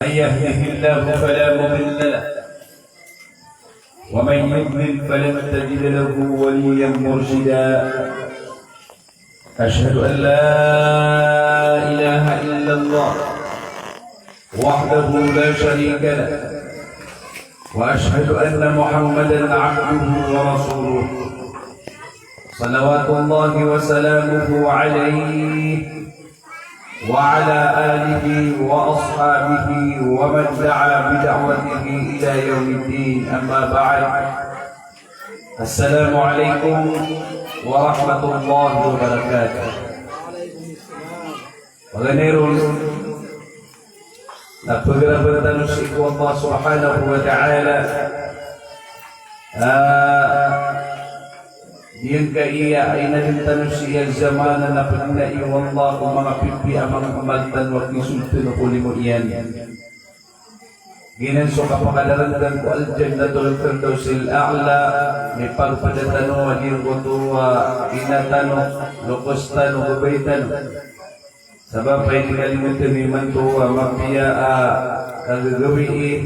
من يهده الله فلا مضل له ومن يضلل فلن تجد له وليا مرشدا. أشهد أن لا إله إلا الله وحده لا شريك له، وأشهد أن محمدا عبده ورسوله صلوات الله وسلامه عليه وعلى آله وأصحابه ومن دعا بدعوته إلى يوم الدين. أما بعد، السلام عليكم ورحمة الله وبركاته. Pagganirun nagpagarapan sa Allah subhanahu wa ta'ala diyan kaiya ay nalintan siya zaman na pinai wallah mga pipi amang amaltan wa kisulti na kuli mo iyan. Ginan so kapakalarangan ko al-jannatul firdausil a'la, may pagpadatano adir ko tuwa inatano lukostano gubaytano sabab ay tinalimutan ni mantuwa mapiyaa kagagawiin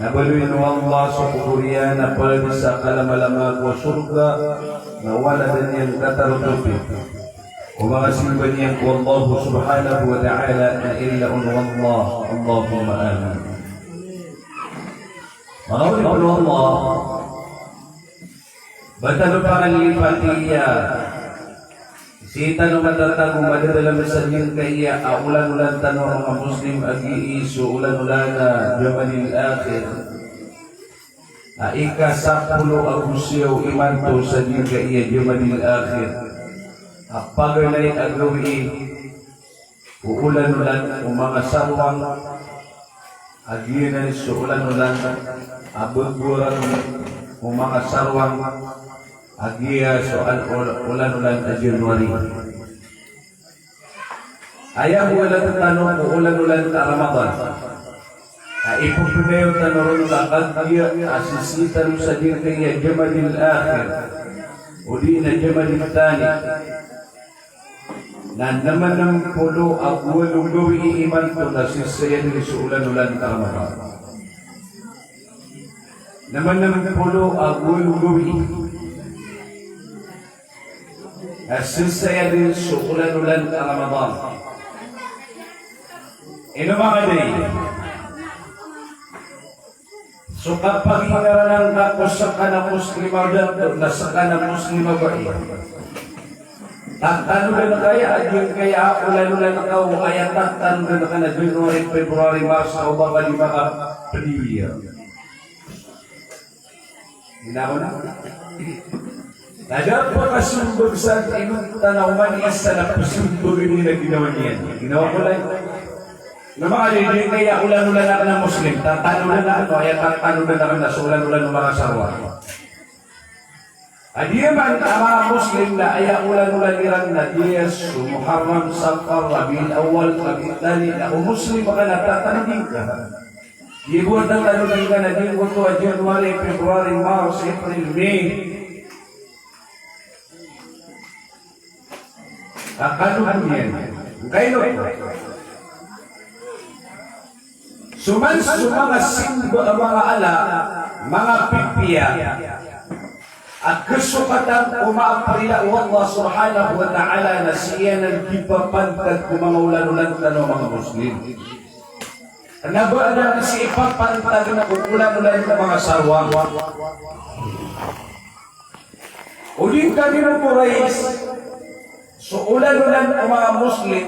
nabaluin mo Allah sa kukuriyan na pwede sa kalamalamag o surga na wala din niyang katarutupi o mga simba niyang Allah subhanahu wa ta'ala na ilaun wallah. Allahumma amin. Mga ulit ko Allah batalo pangalipatiya sita no matatag madadalam sa niyang kaya ulan-ulan tanong mga Muslim ag-iiso ulan-ulan na jamanil akhir ika-10 Agusyo imanto sa niyang kaya jamanil akhir pagulay agawiin uulan-ulan mga sawang aginan sa ulan-ulan abagburan mga sarwang agiya so ulan-ulan na January. Ayaw ulan tanong ko ulan-ulan na Ramadan. Ipupunayo tanong na agiya asisitan sa dirkaya Jamadil Akhir o di na Jamadil Tani na naman ng pulo ang walunggawi iman to na sisaya din sa ulan-ulan na Ramadan. Naman ng pulo ang walunggawi السلسلة din sa ulan-ulan na Ramadan. Ino mga day, so kapag hinaranang ako sa kanang Muslim na sa kanang Muslim babae, taktanugan na kaya, aging kaya ulan-ulan na kao, ay taktanugan na ka na January, February, March, o baka lima ka New-Year. Hinawa na? Naga pa kasumbog sa inong tanawman isa na kasumbog nila ginawa niyan. Ginawa ko lang. Na mga hindi kaya ulan-ulan na ka ng Muslim, tatanunan na ako, ay tatanunan na ka na sa ulan-ulan ng mga sarwa. Adi man ang mga Muslim na ay ulan-ulan nirang na Diyas, Muharram, Safar, Rabiul Awwal, Rabiul Thani, ako Muslim baka natatanungin ka. Ibuwan na tanunan ka na din ko to January, February, March, April, May. Akanuhan yan. Kaino? Mga simbo ang mga ala, mga pipiya, at kasukatan umaaprila Allah subhanahu wa ta'ala na siya nagkipapantag kung mga ulan-ulan tanong mga Muslim. Nabala na siya ipapantag na kung ulan-ulan ng mga sarwang. Uling kami ng Quraysh, so ulan-ulan ang mga Muslim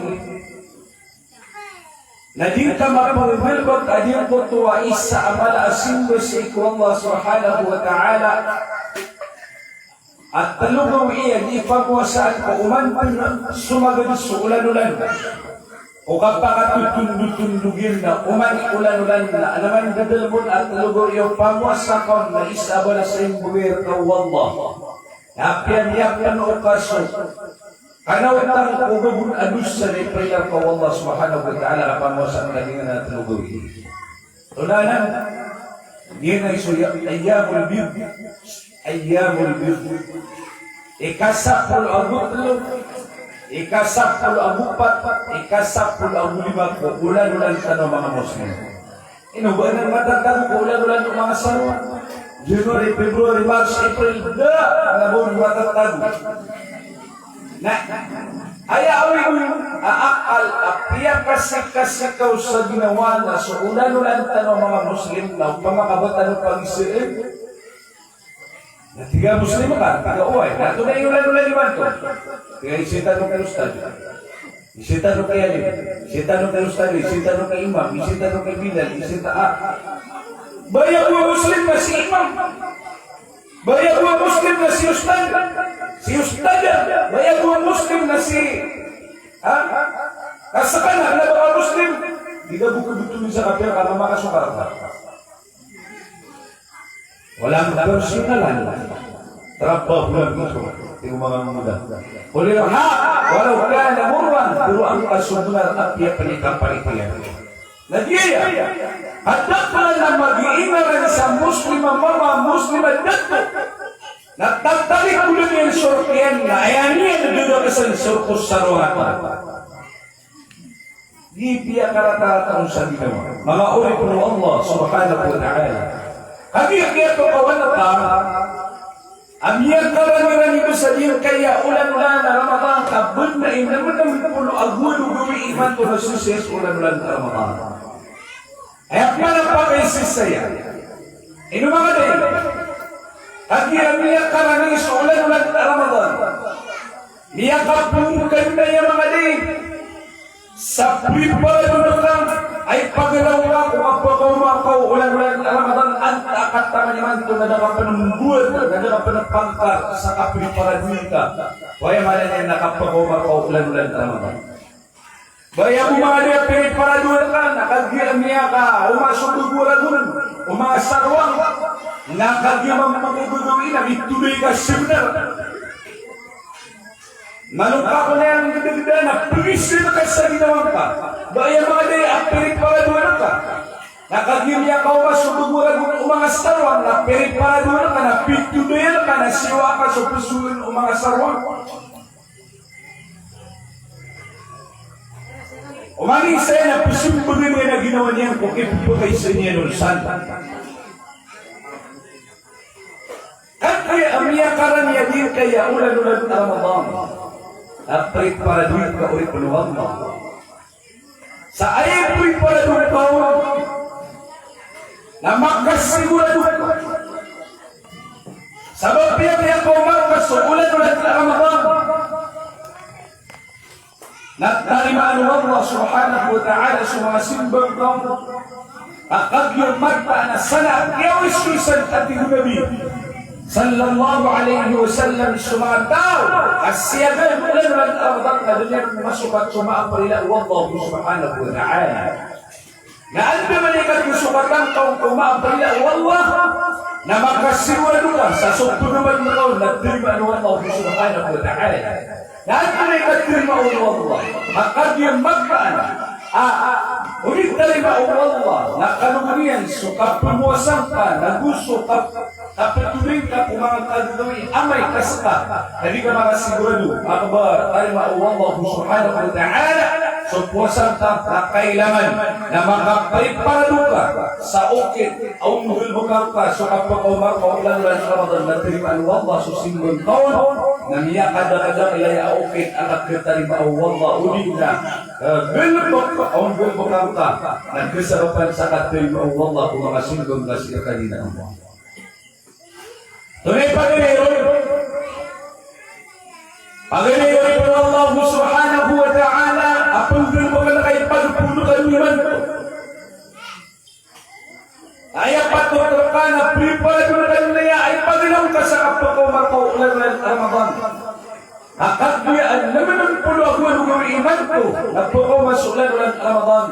na di ka mapagbilbot adiyang ko tuwa isa amal asimbo sa ikaw Allah subhanahu wa ta'ala at talugaw iyan ipagwasaan ko umantan sumagad sa ulan-ulan o kapakatutundutundugin na umani ulan-ulan na alaman dadalbon at talugaw iyong pagwasakon na isa ba na sa imbuwir ka wallah yapyan o kaso kanawatang ugabun adus sa reprilar ka Allah subhanahu wa ta'ala kapamwasan na din na talugaw tunanan yun ay suya ayyamul bid ikasapul agutlo Ikasapul ang upat, ikasapul ang lima ko, ulan-ulan tanong mga Muslim. Inubuan ng matatang ko, ulan-ulan ng mga sarwa. January, February, March, April, mga buwan matatang. Ayaw aakal, apiya kasik-kasikaw sa ginawa na so ulan-ulan tanong mga Muslim na pamakabatan ng pag-Israel. Tiga Muslim ka, tiga uway. Nato na yung ulan-ulan naman to. Tiga isita nung kalustad. Isita nung kay Alim. Isita nung kalustad. Isita nung kay Imam. Isita nung kay Bilal. Isita Bayag wa Muslim na si Imam. Bayag wa Muslim na si Ustad. Si Ustad. Bayag wa Muslim na si kasakana na mga Muslim. Di ka bukod-bukod sa kapil ka na makasukar ka. Walang personalan. Trabaho lang ito. Tingong mga muda. Kulit walau ka na murwan, pero ang kasundunan at iya panikapalipayan. Nagyaya, hadak pala na mag-iingaran sa Muslim ang mga Muslim at dato. Nagtagtalik ko lang yung surkiyan na ayan niya nagduda ka sa surkos sa rohatan. Di piya karata-ratang sa ginawa. Mga uri ko ng Allah subhanahu wa ta'ala. Hagi-hagi ito kawanata, amiyang karaniran ito sa diyan kaya ulan-ulan na Ramadan, kabun na naman ang pulo agulo gawin iman to na susis ulan-ulan na Ramadan. Ay panapakaisis saya. Ino mga din, hagi amiyang karaniran sa ulan-ulan na Ramadan, miyang kapungkan na yung mga din, sa pripado na ka, ay pagalaw ka kung magpagawakaw ulan-ulan na Ramadan ang akataman naman ito na nakapanungguan, na nakapanagpangkar sa kapriparadun ka. Kaya mali niya nakapagawakaw ulan-ulan na Ramadan. Baya kung mga niya piniparadun ka, nakagiam niya ka, umasuguguragun, umasarwang, nakagiam ang magugugawin, nagituloy ka seminar. Malungka ko na yung ganda-ganda na pisil ka sa ginawang ka. Baya mga day, ang piniparadun ka. Nakagimya ka umasugugurag ng mga sarwang na piniparadun ka, na pituloy ka, na siwa ka sa pusuin ng mga sarwang. Umangin sa'yo na pusumbagin mo na ginawa niyan kung ipupagay sa inyo ng santa. At kaya amiyakaran niya din kaya ulan-ulan na Ramadan. At preparaduin ka ulit penuhan mo. Sa ayat preparaduin ka na makasiguradun ka. Sabab piyak-piyak ka umakas sa ulan-ulan na Ramadan. Nagtalimaan ng Allah subhanahu wa ta'ala sa mga simbang ka. Akag yung magta na sana kiyawis-kisan at tinunabi. Sallallahu alaihi wasallam sa mga tao asiyagan ulan-ulan na Ramadan na dunyang masukat sumaapalila Allah subhanahu wa ta'ala. Naan bimalikat yung sukatan kaong kumaapalila Allah na makasiwado ka sa sukto naman mo kaon na dirima ng Allah subhanahu wa ta'ala. Naan bimalikat dirima ng Allah makag yung magkaan ulit talima ng Allah na kalunganian sukap pumuwasan ka na gusto kapatuloy ka kung mga kagawin amay kasaka hindi ka makasigurado akabar talima ng Allah subhanahu wa ta'ala so puwasan ka na kailangan na makaparado ka sa ukit o mahulbukang ka so kapag umar ka ulan-ulan sa Ramadan na talima ng Allah so singgol taon na niya kada-kada ilaya ukit ang nagkatalima ng Allah ulit na gulbuk ka o mahulbukang ka nagkasarapan sa katalima ng Allah kung mga singgol ka siya kanina ng Allah. Tunay Pag-inayari po Allah subhanahu wa ta'ala apang mo ka na kayo pagpunukan naman po. Ay patutok ka na prepare na kanilaya ay paginaw ka sa kapagkaw ulan ng Ramadan. Nakagbiaan naman ang pulo ako ang iman ko na po masulan ulan Ramadan.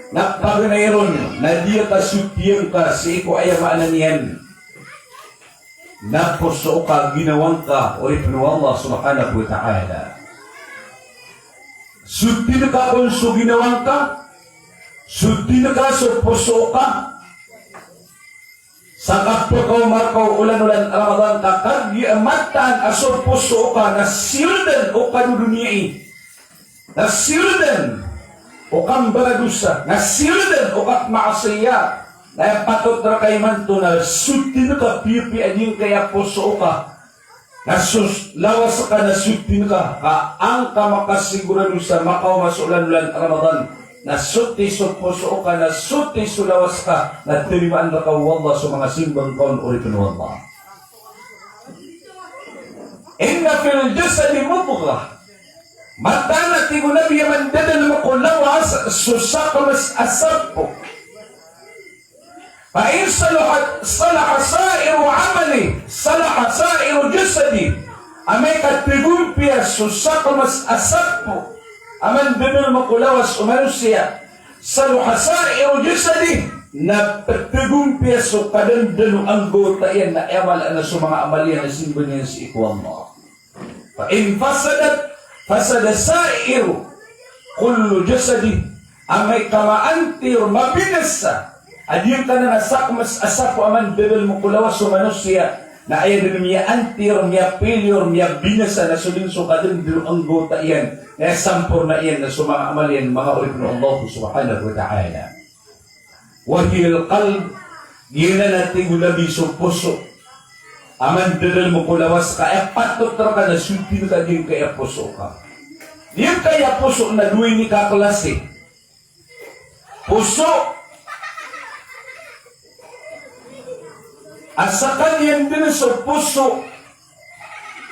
Nagpag-inayron na diya ka sutiyang ka sa iko ayamaan niyan. Na puso ka ginawang ka ulit ng Allah subhanahu wa ta'ala. Suti na ka kung so ginawang ka, suti na ka so puso ka, Sa kapakaw markaw ulan-ulan Ramadan kakagiamatan aso puso ka na sildan o kanuduniai. Na sildan o kang baradusa. Na sildan o kak maasaya. Na patot na kay manto na sutin ka pipi ading kaya puso ka. Na lawas ka na sutin ka. Ang ka makasigurado sa makaw masulan-ulan Ramadan. Nasuti sa puso ka, nasuti sa lawas ka, na tinimaan na ka wallah sa mga simbang kaon ulitin wallah. Inna fil jasadi mudghah. Mata na tigunabi yaman dadan mo ko lawas, susakamas asabpo. Fa'in salaha sa'iru amali, salaha sa'iru jasadi. Amay katigumpia, susakamas asabpo. Aman dadan mo ko lawas umanusiya. Salaha sa'iru jasadi. Na pagtagumpia so kadandano ang gota yan na emal na sa mga amalya na simba niya sa ikwang mo. Fa'in fasada sa'iru kullu jasadi. Amay kamaantir mabinasa. Adiyang ka na nasakmas asapo aman dadan mo ko lawas umanusiya. Na ayan din miya antir, miya failure, miya binasa na sulinso kadandano ang gota yan. Kaya sampur na iyan na sa mga amalyan, mga ulit ng Allah subhanahu wa ta'ala. Wahil qalb, gina natin gulabi sa puso. Aman dadal mo kulawas ka, patot ka na sulpin ka din kaya puso ka. Diyan kaya puso na duwi ni kaklase. Puso, asakan yan din sa puso,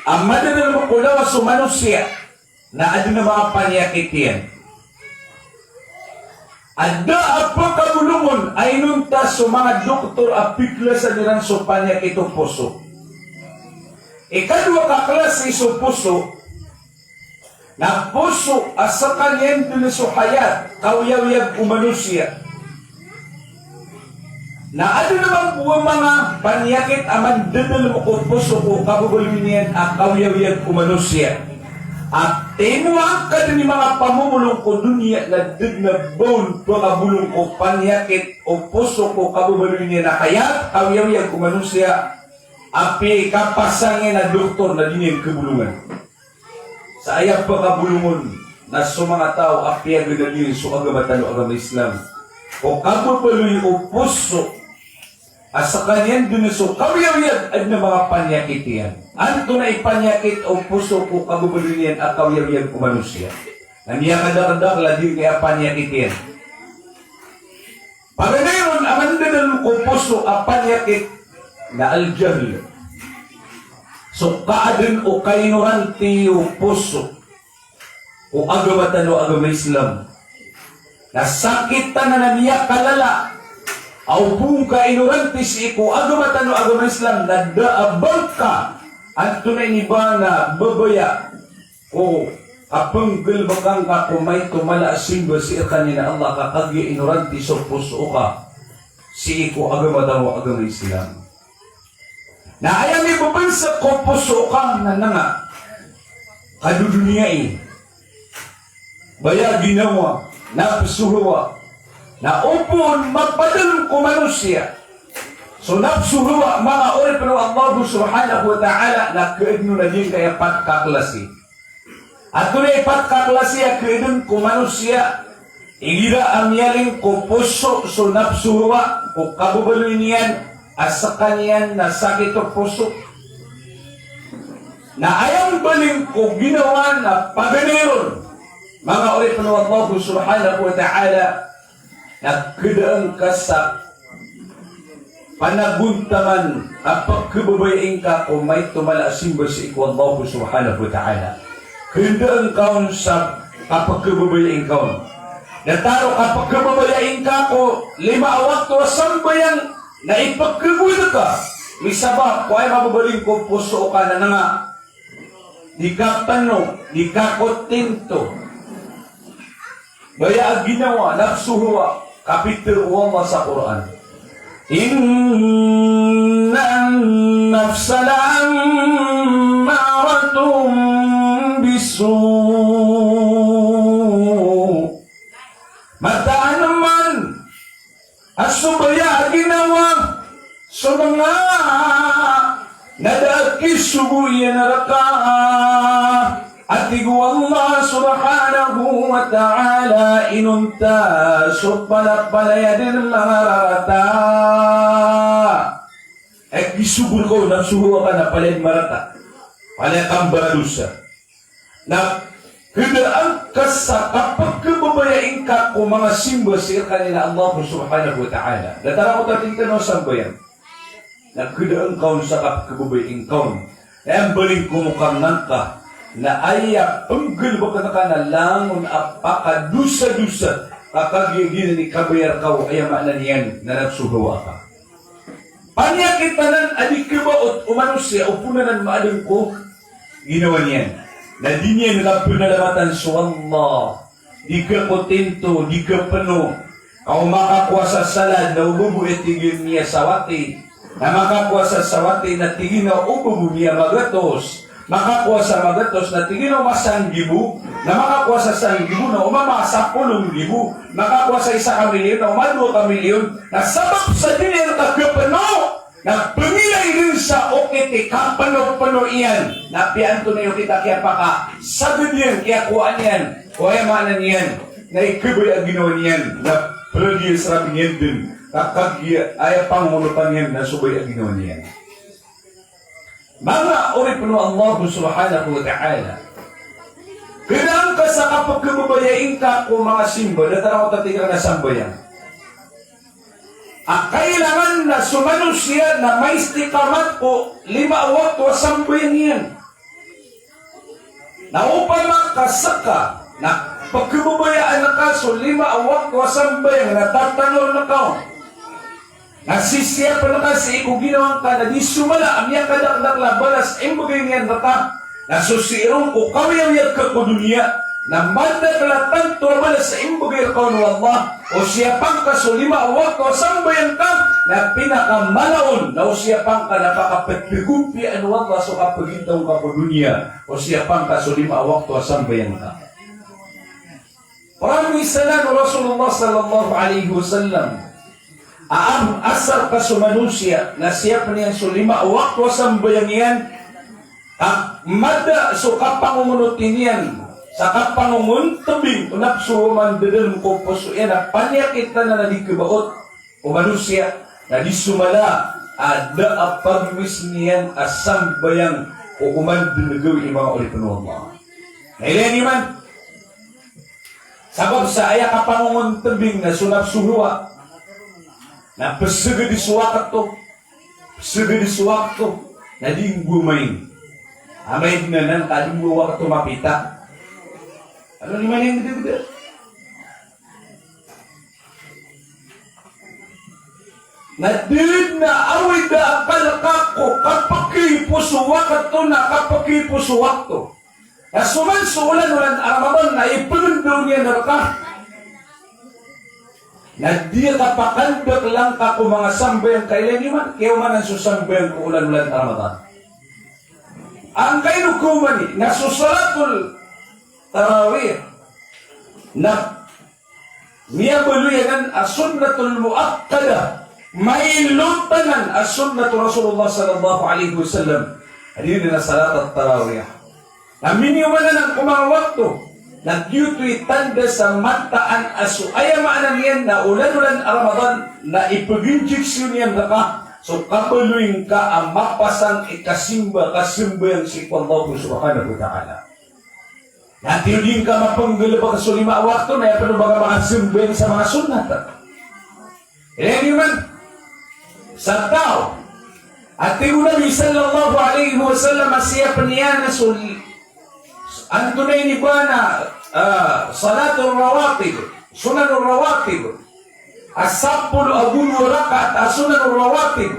ang madadal mo kulawas sa manusia, na adi na mga panyakit yan. Ada apa kabulungon ay nunta sa mga doktor apikla sa nilang sa panyakit o puso. Ikadwa kaklase sa puso, na puso asakan yan din sa hayat, kawyawiyag umanusia. Na adi naman buwang mga panyakit aman dadal mo ko puso ko kabubulin yan ang kawyawiyag umanusia. At tinuang ka din mga pamumulong ko dunia na dig na bone pagabulong ko panyakit o puso ko kabubulong niya na kaya kawyawiyag kumanusya api kapasangin na doktor na din yung kabulungan. Sa ayag pagabulungon na sa mga tao api ang gagawin sa agamatan o agama Islam. O kabubulong o puso asa kanyan dun so kawyawiyag at na mga panyakit yan. Anto na ipanyakit o puso ko kabubulin yan at kawyawiyag kumanusya. Naniya kadakadak lagi kaya panyakit yan. Paganayon, amandadal ko puso at panyakit na aljahl. So kaadin o kainuranti o puso o agamatan o agama Islam. Nasakitan na naniya kalala. Aw buong kainurantis iko agamatan o agama Islam na daabang ka at tunay ni ba na babaya o kapanggal bakang ka kumay tumala simba si kanina Allah kakagi inurantis o puso ka si iko agamatan o agama Islam. Na ayaw may babansa ko puso ka na nga kaduduniyain baya ginawa na pusuhawa na upon magpadalong ko manusia. So napsuruwa mga uri pero Allah subhanahu wa ta'ala na kaidno na din kaya patkaklasi. At kung ay patkaklasi at kaidon ko manusia, igira ang yaling ko puso so napsuruwa o kabubaloy niyan asa kanyan na sakit o puso. Na ayang baling ko ginawa na paganeron mga uri pero Allah subhanahu wa ta'ala nagkadaan ka sa panaguntaman at pagkababayain ka kung may tumala simba sa ikaw Allah subhanahu wa ta'ala. Kandaan ka sa kapagkababayain ka. Nataro kapagkababayain ka ko 5 awak to sambayang na ipagkagulo ka. May sabab ko ay mababaling ko puso ka na nga. Di ka tanong, di ka kontento. Baya ginawa, nagsuhuwa. Kapitul Allah sa Quran. Inna an-nafsa la'ammaratun bisu' mataan naman asubaya ginawa so sa mga nadaakis subuya naraka at igu Allah subhanahu wa ta'ala inunta so palapalayadir mga rarata ay gisubur ko na suhuwa ka na palayad marata palayad ang baradusa na kudaan ka sa kapag kababayain ka kung mga simbol sa kanila Allah subhanahu wa ta'ala datara ko tatingin no sambayan na kudaan kaun sa kapag kababayain kaun ay ang baling kumukarnan ka na ayak panggal ba ka na langon apakadusa-dusa kakagigin ni kabayar ka o ayamanan yan na nagsugawa ka. Panyakitanan adik kibaot umanusya o punanan maalang ko ginawa niyan. Na di niya nakapunalamatan so Allah. Di ka kontento, di ka pano. Kung makakuha sa salad na ububuit tigil niya sawati. Na makakuha sa sawati na tigil na ububu niya magatos. Makakuha sa magatos na tigil na masanggibu, na makakuha sa sanggibu na umama sa 10,000, makakuha sa 1,000,000 na umalo 1,000,000, na sabab sa dinero kagapano, na pangilay din sa okiti, kapano-pano iyan, na pianto na yung kita kaya paka, sagad yan, kaya kuhaan yan, kaya maanan yan, na ikabay ang ginawa niyan, na pradiya sa rabin yan din, kakagya, ay pangunutan yan, na subay ang ginawa niyan. Mga uri puno Allah subhanahu wa ta'ala. Kailangan ka sa kapag kababayain ka kung mga simbol, natara ko tatingan na sambayan. Kailangan na sumano siya na may istikamat ko 5 wakto sambayan yan. Na upang makasaka na pagkababayaan na ka so 5 wakto sambayan na tatanong na ka. Nasisiya pa na kasi kung ginawang ka na di sumala ang iyang kadakdak labalas ay bagay niyan nata nasusirong ko kawiyawiyag ka ko dunia na madakla tanto malas sa imbagay ka ng Allah o siya pang ka so 5 wakto sambayan ka na pinakamalaon na o siya pang ka napakapagpigumpi ang Allah so kapagintang ka ko dunia o siya pang ka so 5 wakto sambayan ka. Maraming salamat Rasulullah sallallahu alaihi wasallam. Aam asar ka sumanusya na siya pa niyan so 5 wakto sambayang yan mada so kapangungunutin yan sa kapangungun tabing unap so mandadal ko po so yan panyakita na nalikibaot o manusya na di sumala ada apagmis niyan asambayang o umandunagaw yung mga ulit ng Allah. Ngayon man sabab sa aya kapangungun tabing na sunap suhuwa na pasaga di suwakat to, na di gumayin. Amay na nan, kading buwa ka to mapita. Ano naman yung gede-gede? Na din na away da akalaka ko, kapakipusuwakat to na kapakipusuwak to. Na suman-sulan-ulan Ramadan na ipagandong niya na ka. Na di kapakandak lang ka kung mga sambayan kailan man, kaya man ang susambayan ko ulan-ulan Ramadan. Ang kayo kumani, na susalatul tarawih, na miyabuluyanan as-sunnatul muakkada, may luntanan as-sunnatul Rasulullah sallallahu alaihi wasallam. Hadin na salat at tarawih. Na miniwanan ang kumang wakto, nagyuto'y tanda sa mataan aso. Ayamaan yan na ulan-ulan Ramadan na ipag-injeksyon yan na ka. So kabaluin ka ang mapasang ikasimba yang si Allah subhanahu wa ta'ala. Natin ka mapanggalaba ka so 5 wakto na yapano mga makasimba sa mga sunnat. Ilan man sa tao. At yung Nabi sallallahu alaihi wasallam siya paniyan na ang tunay ni Bana, salatul rawatib, sunanul rawatib, asapul abul warakat, sunanul rawatib,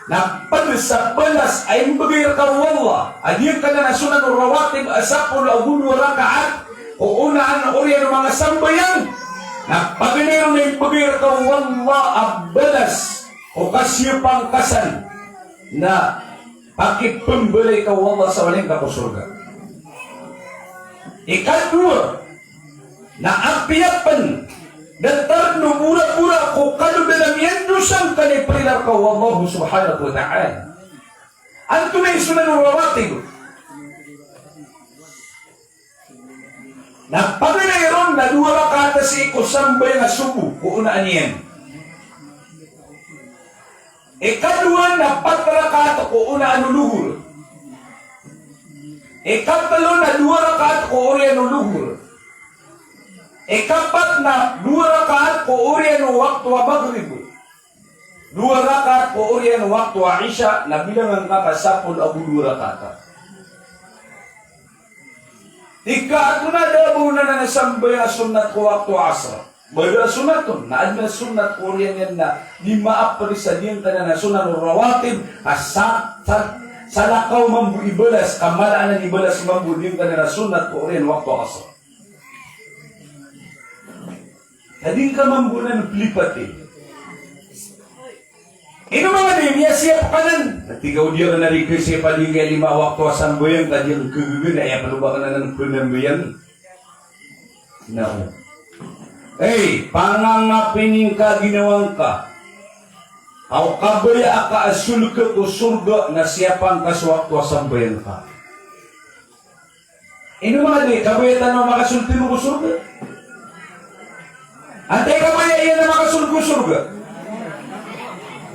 na sa balas ay mbagay ka wallah, adiyan ka na sunanul rawatib, asapul abul warakat, o unaan uri ng mga sambayan, na pagganero na mbagay ka wallah, abalas, o kasyupang kasan, na pakipambali ka wallah sa waling kapusurga. Ikadua, na ang piyapan, datar no mura-mura ko kano dalam yan dusang kanipre patilar ka wallahu subhanahu wa ta'ala. Ang tunay sunan ng rawatib. Nagpagayron na 2 rakata si kusambay nga subo, kuunaan niyan. Ikaduan na 4 rakata kuunaan luhur. Ikatalo na 2 rakaat ko oriyan luhur. Ikapat na 2 rakaat ko oriyan waktu maghrib. 2 rakaat ko oriyan waktu isya na bilangan ka kasapul abu 2 rakaat. Ika na dabo na nasambay ang sunat ko waktu asra. Bada sunat to, na adna sunat ko oriyan yan na di maap pa sa diyan ka na sunat rawatib sa lakaw mambu ibalas, kamalaan na ibalas mambu din ka na sunat ko rin waktu asar. Hading ka mambu na naglipat eh. Ino mga niya siya pakanan. Natigaw dia ka na rin kasi paling kaya 5 waktu asang boyang ka diyan kagagin na iya paluba ka na ng penambayan. No. Hey, pangangapining ka ginawang ka. Aw kabaya ka asul ka ko surga na siapang ka sa waktu asambayan ka. Ino mga di, kabaya tanong makasulti mo ko surga? Antay kabaya iyan na makasul ko surga?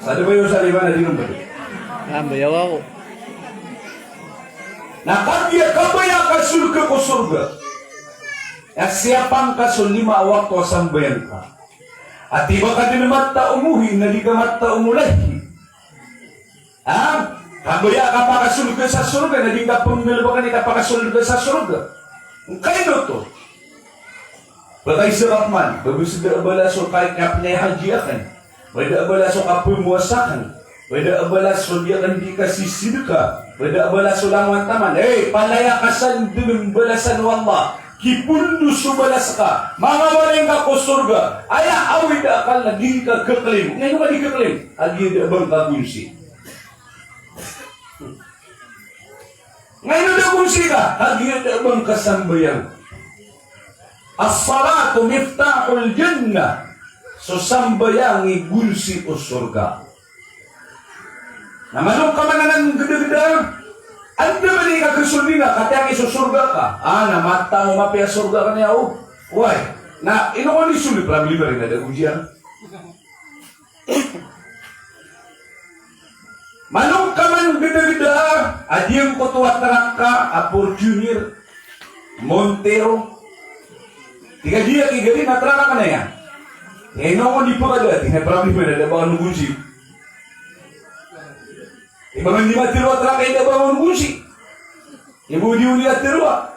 Sa ba yung saliba na dinong ba? Bayaw ako. Kabaya ka surga ko surga. Na siapang ka sa 5 waktu asambayan ka. At iba ka din naman umuhi, na di ka mata umulahi. Kabaya ka pa kasulga sa surga, na di ka pumilba ka ni ka pa kasulga sa surga. Kaino to? Patay si Rahman, bagus da abala so kahit nga pinahajiakan. Wada abala so kapumuasakan. Wada abala so di kan di ka sisidka. Wada abala so lawan taman. Palaya kasan din balasan wallah. Kipundu subalas ka, mamawaling ka ko surga, ay awid akal na di ka keklim. Ngayon ka di keklim, agi di abang kagunsi. Ngayon na kunsi ka, agi di abang kasambayan. As-salatu miftahul jannah, so sambayang ibunsi o surga. Namanong ka man ng geda-geda, anda ba di ka kasulbi na, katang isusurga ka? Namata mo mapaya surga ka niya, Why? Na, ino ko ni suli, probably ba rin na dagujian? Manong ka man bida-bida, adiyang ko tuwat ka, Apor Junior, Montero, tiga dia kigali na traka ka na yan. Ino ko di pa ka dati, na probably ba rin na baka nugunsi. Ibang hindi matiruwa traka hindi ba mo nugunsi? Ibu diuli at tiruwa.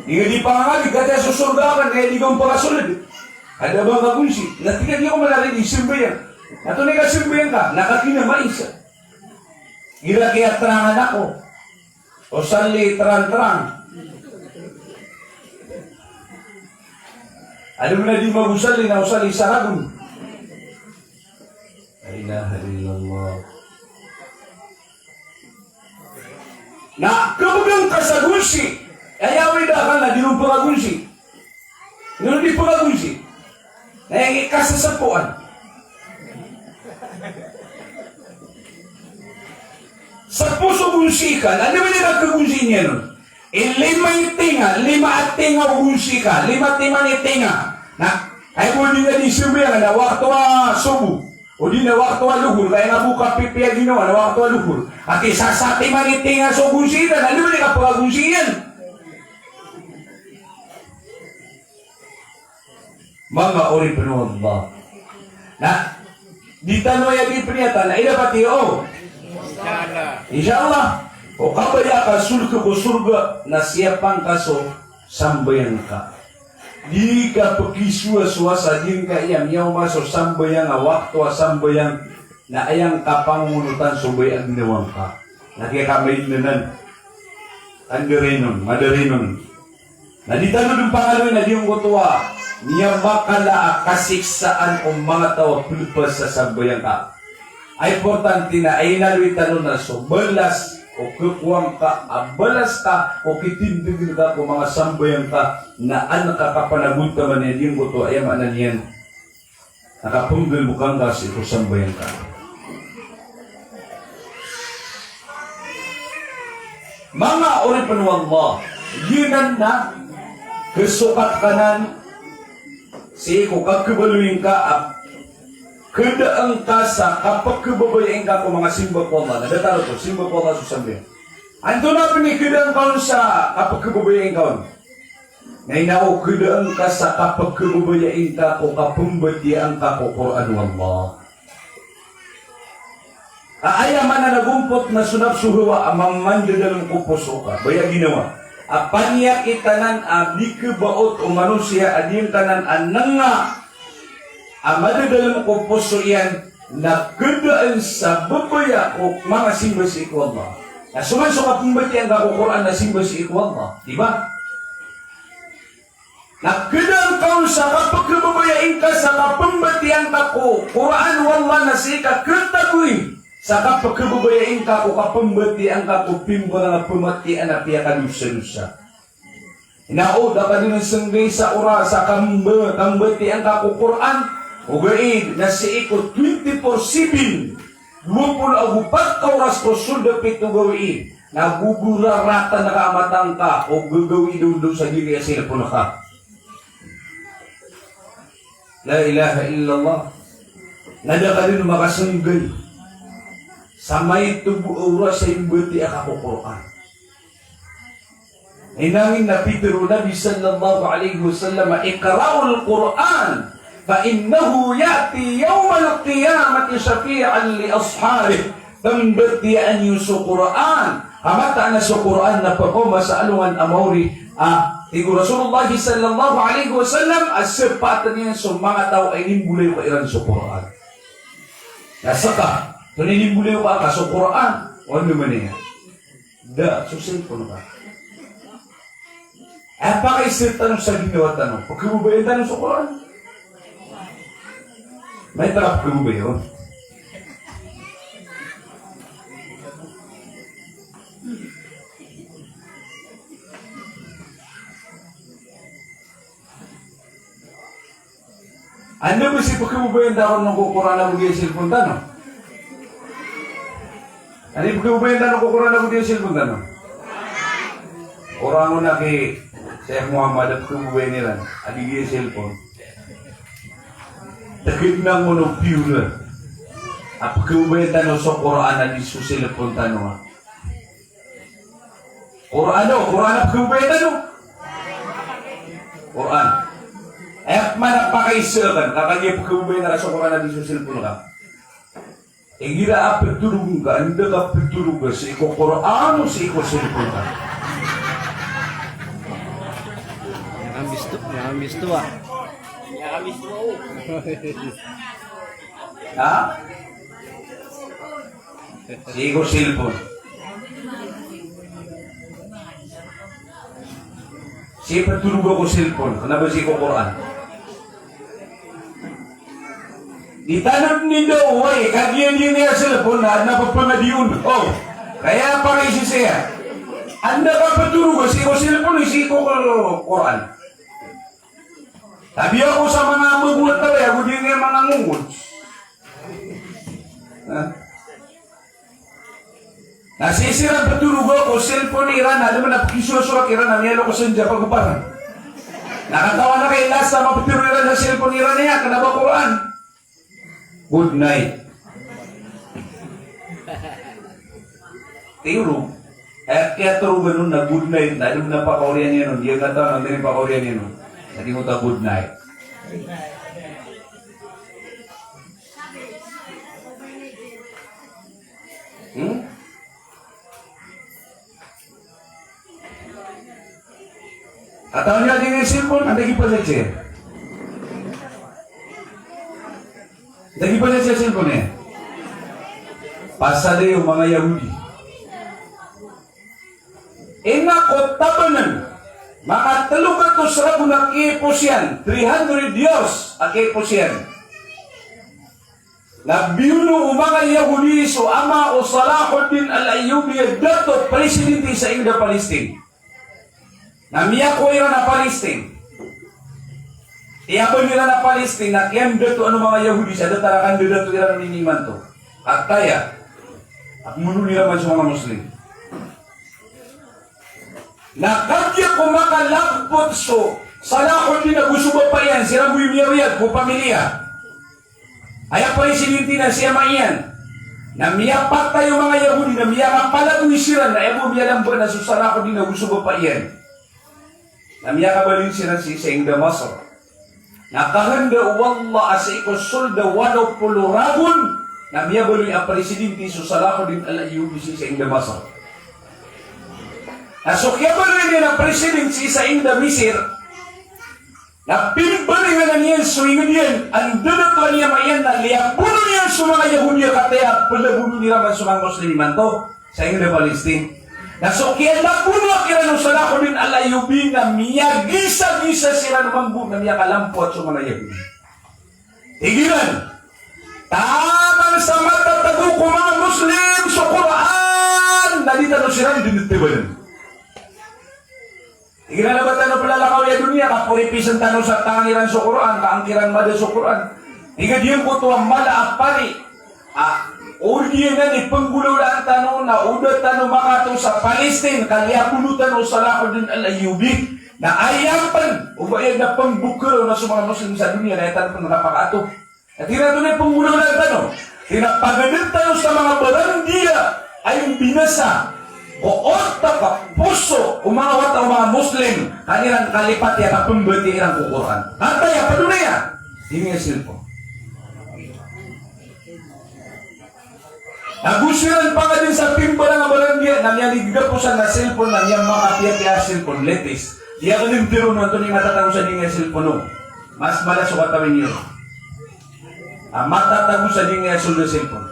Iga di pangangalig, kaya susurga ka, kaya di kang pakasunod. Ada bang kagunsi? Natika di ako malarin, isimbayan. Ato na ikasimbayan ka, nakakinamais. Gira kaya terangan ako. O sali terang-terang. Ada mo na di magusali na usali sa hagong. La ilaha illallah. Na kabugang kasagunsi, ayaw ida ka na dinong pagagunsi. Nung di pagagunsi, na yung ikasasapuan. Sa puso gunsi ka, ano ba nila kagunsi niya nun? 5 tinga, 5 tinga gunsi ka, 5 tinga ni tinga. Na, ay mo din na di siya na wakto subu. O di na waktu luhur, kaya nga buka pipiya ginawa na waktu luhur. At isasati maniting nga so gunsitan, ano ba ka pagagunsiyan? Mga ori penuh Allah. Nah, di tanwa ya di pernyataan, ina pati Insyaallah. O kabaya ka surga ko surga na siapang kaso sambayan ka. Di ka pagkiswa-swa sa din ka iyang yaw maso sambayang waktu sambayang na ayang kapangunutan subay ang ginawang ka. Nagkakamay nanan. Andarinon, madarinon. Naditano ng pangaloy na diyong kutuwa. Niya bakala kasiksaan o mga tawa pulpas sa sambayang ka. Ay importante na ay naluitano na so balas o kukuwang ka, abalas ka, o kitindigin ka kung mga sambayan ka na anak ka kapanagunta man yan yung buto ay manan yan. Nakapunggal mo kang kasi kung sambayan ka. Mga oripan Allah, ginan na, kesukat kanan, si ko kagkabaluin ka, kedaang ka sa kapag kababayain ka kung mga simba ko Allah. Nadataro to, simba ko Allah susambayan. Ando na pinikedaang ka sa kapag kababayain ka. Ngayon ako, kedaang ka sa kapag kababayain ka kung kapumbatian ka kung Quran Allah. Ayaman na nagumpot na sunap suhawa amang mandadalang kupuso ka. Baya ginawa. Apanya itanan di kebaot o manusia adim tanan ananga amadadalang kupuso yan na kedaan sa babaya o mga simba si Allah. Na sumanso kapumbatian ka kung Quran na simba si Allah. Diba? Na kedaan kau sa kapag kababayain ka sa kapumbatian ka ko Quran wallah na sika ketaguin. Sa kapag kababayain ka ko kapambatian ka ko pimbo na pumatian na piya ka lusa-lusa. Inauda ka din ang sanggay sa ora sa kambatian ka ko Quran ugaid na si iko 24/7 24 oras ko sudapit o gawin nagugurarata na kaamatang ka o gagawin doon sa gili ya sila po na ka. La ilaha illallah. Nada ka din makasanggay sa may tubo oras sa imbati ako Quran. Inangin na Pedro Nabi sallallahu alaihi wasallam iqra'ul Quran fa innahu ya'ti yawmal qiyamati syafi'an li ashabihi tambati an yusu Quran hamata na sa Quran na pagkoma sa alungan amawri tigo Rasulullah sallallahu alaihi wasallam asipatan niya sa mga tao ay nimbulay ko iran sa Quran. Nasaka kung ninimbulay ka sa Quran, ano man niya? Da, susil ko na ba? Apakaisip tanong sa ginawa tanong. Pagkabubayan tanong sa Quran? May tarap kabubayan. Ano ba si pagkabubayan tanong ng Quran na mag-iisil kung tanong? Ano yung pagkabubayan tanong ko Quran na mag-iisil kung tanong? Orang mo na kay Syekh Muhammad at pagkabubayan nila at mag-iisil kung takit na mo ng pure at pagkabubayan tanong sa Quran na disusil kung tanong Quran na pagkabubayan tanong Quran at manapakaisakan kakanya pagkabubayan na sa Quran na disusil kung ka Igira aperturug ka, anda ka aperturug ka sa iko Quran o sa iko cellphone ka? Yang bistu ah. Yang bistu. Ha? Sa iko cellphone. Siya aperturug ako cellphone, kenapa sa iko Quran? Ditanong ni daw, kagiyan niya sa cellphone na napapangadiun. Oh, kaya pa kayo siya. Anda ka patulog si ko cellphone, si ko Quran. Sabi ako sa mga magulat na ako din nga mga ngungod. Nasisirang patulog ako, cellphone Iran, alam mo na pakisusurak Iran, namiyalo ko sa India pagkuparan. Nakatawa na kayo last na mapatulog Iran sa cellphone Iran niya, kanaba Quran. Good night. Tiro. Kaya turo ganun na good night na. Alam na pa-Korean yan nun. Di ang kata na din pa-Korean yan nun. Hindi mo ta good night. Atau niya din yung cellphone. Ang dagi pa sa chair. Lagi pa niya sa cellphone eh. Pasada yung mga Yahudi. Inakot tabanan. Mga 300 rabu na kipos yan. 300 years ang kipos yan. Nabiuno ang mga Yahudi so ama o Salahuddin al-Ayyubi dato presidente sa India Palestine. Namiya ko yun na Palestine. Iapon nila na Palestine, na kiyam dato ano mga Yahudi, sa datarakan dato nila niniman to. At kaya, at muno nila man sa mga Muslim. Nakagya ko makalagpot so, salakot din na gusto ba pa yan, sila mo yung miyawiyag po pamilya. Ayaw pa rin sininti na siya maiyan. Na miyapat tayo mga Yahudi, na miyakat pala tuwisiran, na ebo miyalamba na susalakot din na gusto ba pa yan. Na miyakabalin sila sa Ingdamasar. Nakahanda wallah asa ikosulda walaw puluragon, na miyabaloy ang presidente susalakot din al-Ayubi sa Ingdamasar. Nasukyabalin din ang presidente sa Ingdamisir, na pinibalingan na niyan, suingin niyan, ang dadato niya mayan na liyapuno niyan sa mga Yahudi kataya, palabuno nila man sa mga Musliman to, sa Ingda Palestine. Nasukyan na puno akira ng salako din al-Ayubi na miyagisa-gisa sila ng mambu na miyakalampot sa mga Yahudi. Higilan, tamang sa matatago ko mga Muslim sa Quran, nalita no sila dinitibalan. Ikinalabat tanong palalakaw ya dunia, kapuripisan tanong sa tangiran sa Quran, kaangkiran mada sa Quran. Ikadiyang ko ito ang mala apari. Urdiyan na ni panggulaulaan tanong na udat tanong makato sa Palestine, kaliapunutan o salakot din al-Ayubi, na ayapan o bayag na pangbukero na sa mga Muslim sa dunia, na itan pa nakapakato. At tinato na panggulaulaan tanong, tinapagalit tanong sa mga baranggiya ay yung binasa, o otak ka, puso, umawat ang mga Muslim, kanilang kalipat yan at pembati ilang kukuran. Kantaya, padunay yan. Hindi nga silpo. Nagusiran pa nga din sa pimba ng barangay, na niya ligapusan na cellphone, na niya mga piya-piya cellphone, latest. Diya ka din tiro nun, ito niya matatagusan din nga cellphone no. Mas malas o katawin niyo. Matatagusan din nga cellphone.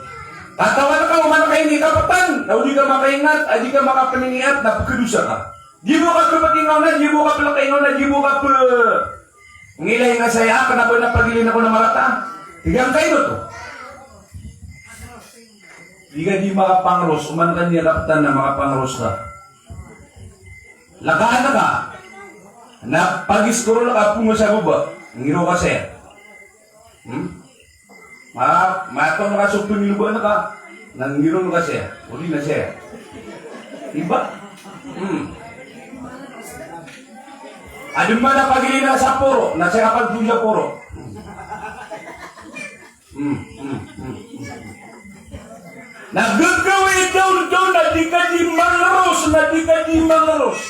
Tatawan ka, umano kayo ni kapatan, na hindi ka makaingat, ay di ka makapaminiat, na pagkadusa ka. Di mo ka papatingaw na, di mo ka palakaingaw na, di mo ka pa... Ngilay nga saya, ka na ba napagilin ako na marata? Tigang kayo to. Di ka di makapangros, uman ka niya kapatan na makapangros ka. Lakaan na ka, na pag-iskuro na ka, pungo sa baba, ngiro ka saya. Matong nakasukto nilubuan na ka, nanggirong ka siya, uli na siya. Diba? Adun ba na pagili na sa puro, na siya kapag sa puro? Nagagawin daw na di ka di mangros, na di ka di mangros.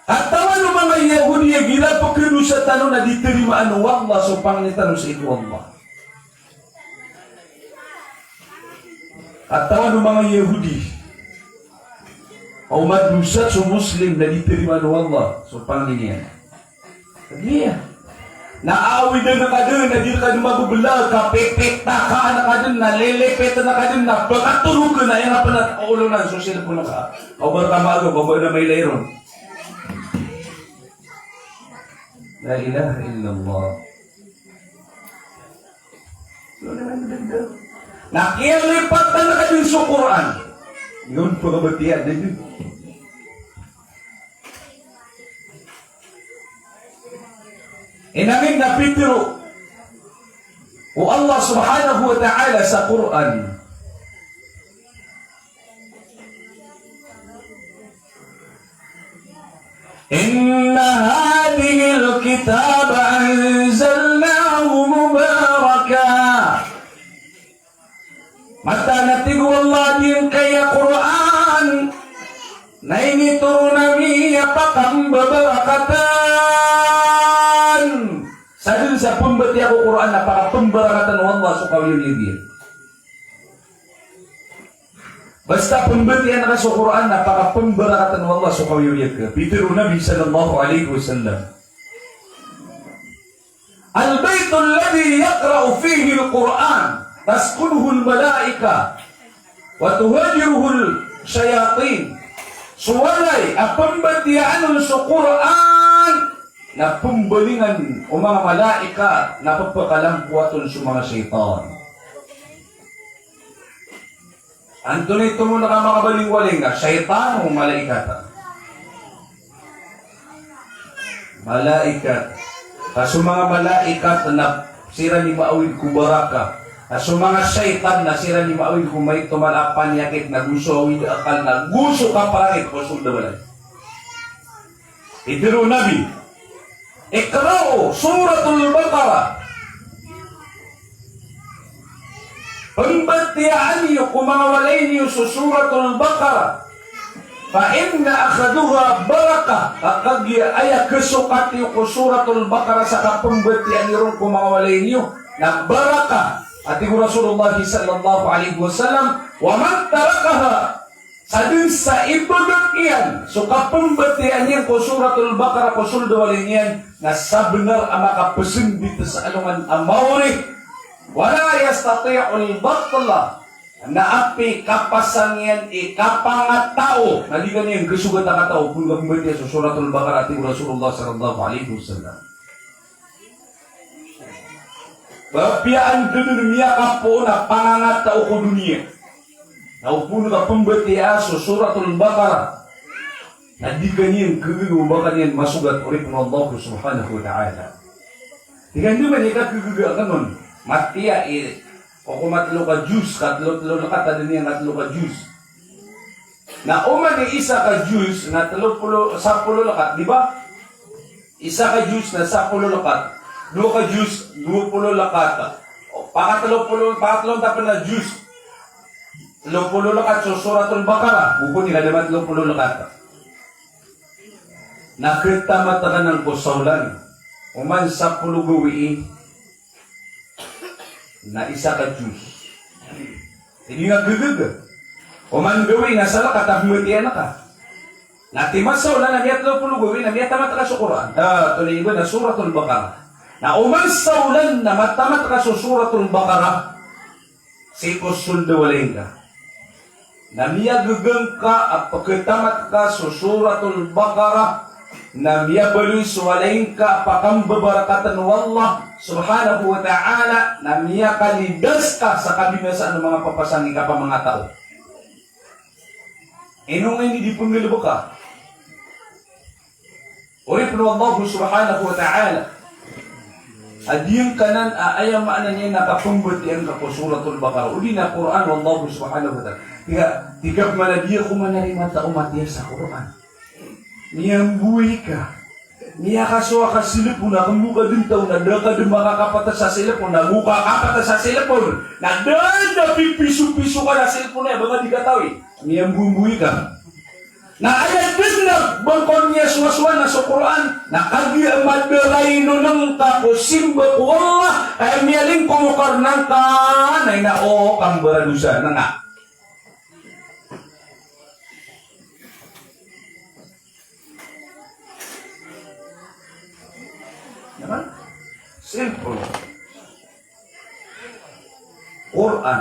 At tawa ng mga Yahudi, gila pagkino sa tanong na diterima ano Allah, so panganitanong sa ito Allah. At tawa ng mga Yahudi, o madlusat sa Muslim na diterima ano Allah, so panganiyan. Kaya, naawi na ka dun, na di ka dun magubulag, kapipit na ka na ka dun, nalilipit na ka dun, na bakatulog ka na, yan nga pala ulo na, so sila po na ka. O ba tamago, ba na may layron. La ilaha illallah. Nakilipat na ka din sa Quran. Yun, pagkabatiyan na yun. Inamin na Pedro o Allah subhanahu wa ta'ala sa Quran. Inna hadhihi al-kitab anzalnahu mubaraka. Mata natigo Allah din kaya Quran na inituro nami apakang babarakatan. Sadun sa pembati ako Quran napaka pembarakatan Allah sukawiyo niya. Basta pembatian na sa Quran, napaka pembarakatan Allah sukawiyo niya. Bitiru Nabi sallallahu alaihi wasallam. Al-baytul ladhi yaqra'u fihi al-Quran taskunuhu al-malaika wa tuhajiruhu al-shayatin. Suwalay, ang pembatian sa Quran na pembalingan o mga malaika na pagpakalampuaton sa mga syaitan. Antunay mo na ka makabaling-waling na syaitan o malaikat? Malaikat. Kaso mga malaikat na sira ni maawid kubaraka. Kaso mga syaitan na sira ni maawid kumay tumalapan yakit na gusto awid akal na gusto ka parangit po sundawalay. Itiru Nabi. Ikra'u Suratul Baqarah. Pembatian niyo kung mga walay niyo sa Suratul Baqarah. فإن أخذوها بركة أقد أي كسوكات يو سورة البقرة سكا pembetian niyo kung mga walay niyo na baraka ati Rasulullah sallallahu alaihi wasallam wa man tarakaha sadin sa ibadakian suka pembetian niyo ko suratul Baqarah ko suldo walay niyan na sa benar ama kapesen dito sa alungan amawri wala yastati'ul batla na api kapasangyan kapangatao naligan niya yung kasugat na katao kung gagawin sa suratul Baqarah at Rasulullah sallallahu alaihi wasallam. Bapiaan dunia kapo na pangangatao ko dunia. Naupun ka pembetia sa suratul Baqarah. Naligan niya yung kagagawa niya masugat ulit ng Allah subhanahu wa ta'ala. Tingnan nyo ba niya kagagawa nun? Matia o kung matlo ka juice, katlo-tlo na ka, tala niya natlo ka juice. Na uman ni isa ka juice, na sa pulo lakat, di ba? Isa ka juice na sa pulo lakat, dua ka juice, 20 lakat. O, pangatlong tapan na juice, 30 lakat, so suratul Baqarah, buko nila naman 30 lakat. Nakita matakan ng kusaulan, uman sa pulo gawiin, na isa ka juice. Hindi nga gagag. O man gawin, nasa lakat, ahmatiyan na ka. Natimasaw na namiyat lang pulo gawin, namiyat tamat ka sa Quran. Tuloy iba na suratul Baqarah. Na umansaw lang na matamat ka sa suratul Baqarah, sikos suldawalin ka. Namiyagagang ka at pagkatamat ka sa suratul Baqarah, na miyabaluy suwalain ka pakambabarakatan ng Allah subhanahu wa ta'ala na miyakalidas ka sa kabinasaan ng mga papasangi ka pa mga tao. Inong ini di pumilibo ka. Urip ng Allah subhanahu wa ta'ala adiyang kanan ayam maanan niya nakapumbatian ka po suratul Baqarah. Uli na Quran Allah subhanahu wa ta'ala. Tigap manadiya kumanarima tao matiya sa Quran. Niyang buhay ka. Niya kaswa ka silipon na kamuka din tao na daka din makakapata sa silipon na muka kapata sa silipon na dada pipiso-piso ka na silipon na baka di ka tao eh. Niyang buhay ka. Na ayat din na bangkon niya suwaswa na sa Quran na kagya madaray no ng kakusimba ko Allah kaya miyaling kumukarnang ka na inao kang baradusa na nga. Naman? Simple. Quran.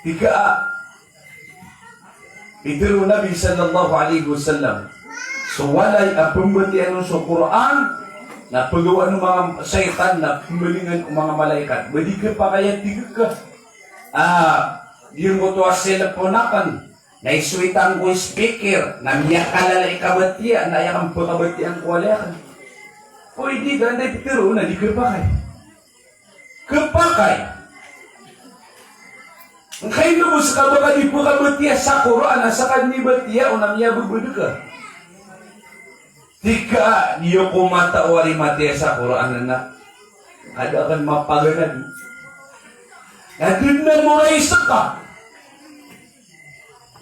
Tiga. Itiru Nabi sallallahu alaihi wasallam. So walay ang pembatian sa Quran na pagawa ng mga syaitan na pumbalingan ng mga malaikat. Badi ka pa kaya tiga ka. Yung ko to aselaponakan. Na isuitan ko speaker. Na miyakalala ikabatian. Na yakang pagkabatian ko alayakan. O hindi ganda ipitiro na di kapakay. Kapakay. Ang kayo mo sa kabaka di po kabatiya sa Quran sa kanibatiya o namiya bubudu ka. Tika niyo kumata o arimatiya sa Quran na ada akan mapaganan. Nadun na murais ka.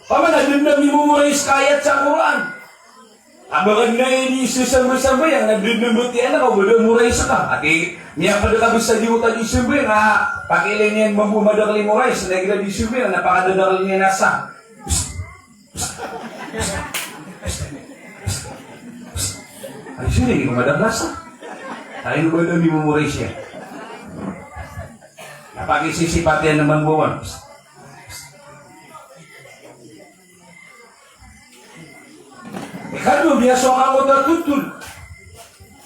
Paman nadun na mimurais kayat sa Quran. Abakan na ini susama-sama yang nagdudumutian na kabada muray sa ka. Ati, niya kada ka bisa diutan isumbe nga pakilin niyan mabumadakali muray sa negra di sumbe na napakadadakali niya nasa. Ay sini, kumadaklas ay ba daw di mo muray siya? Napakisisipat yan naman buwan. Kado biasa ako tertutul.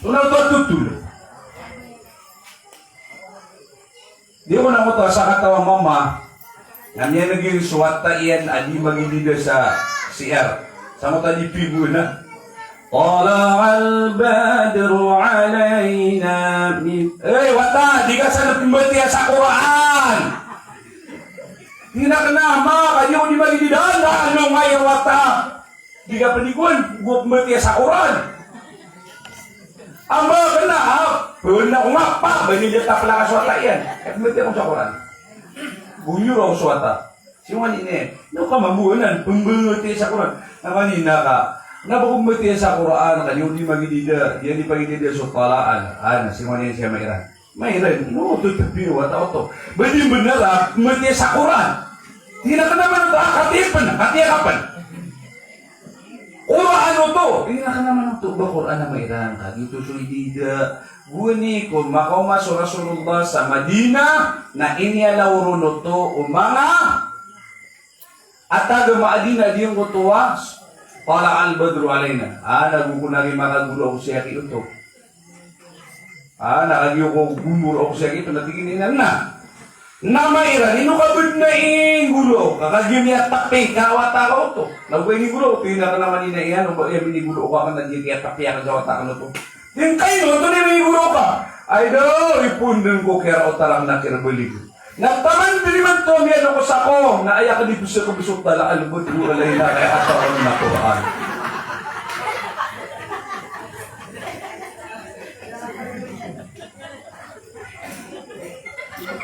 Tunaw tertutul. Di ko na mo to sa katawa mama. Namanya naging suwata iyan adi magidida sa CR. Sama tadi pibu na. Tala'al badru alayna min... wata! Di ka sa napimbatiya sa Quran! Di na kanama! Kayo di magidida! Ano ngayon wata? Di ka paniguan! Gupimatiya sa Quran! Ang mga ka na ha! Pwede na umapa! Banilya ta pala ka suwata iyan. Pimatiya ko sa Quran. Bunyo raw suwata. Siya manine, no ka mamunan, pumbuti sa Quran. Nakanina ka, napagumbuti sa Quran, kanyang di magidida, yan di pagidida sa talaan. Si manine siya mairan. Mairan, no, ito tapiyo, wata ito. Badi benar, pumbuti sa Quran. Hindi ka naman ito, katiyapan. Quran ito, hindi ka naman ito, ba Quran na mairan ka, dito suidida. Guni kung makamas Rasulullah sa Madina na inialawro to umanga at taga maadina diyang kutuwas para al-badru alayna. Nagukunari makagulo ako siya ito. Nakagyo ko gumuro ako siya ito. Natigininan na. Namairan, ino kabud na gulo. Kakagyo niya takping, kawata ka ito. Nagway ni gulo. Pinaka naman ina iyan. Nung ba ni gulo ko ako nagiging takpiya ka sa wata ka ito. Yung kayo, ito na may gulo ka. Ay daw, ipundan ko kaya o tarang na kirbalik. Nagtaman din naman ito, may ano ko sa ko, na ayak ka dito sa kubusok tala, alubot, uralay na kaya asawan na Quran.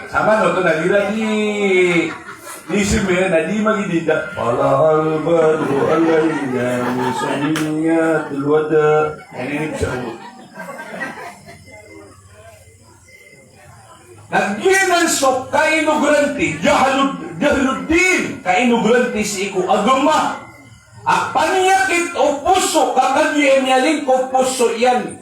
Sama no, ito nagira di simera na di magidida. Pala albadru alayna, misaninya tulwada. Yan yung siya. Nagyinan so kainugranti, jahaluddin, kainugranti si iku agama. Ang paniyakit o puso, kakagyan niyalin ko puso yan.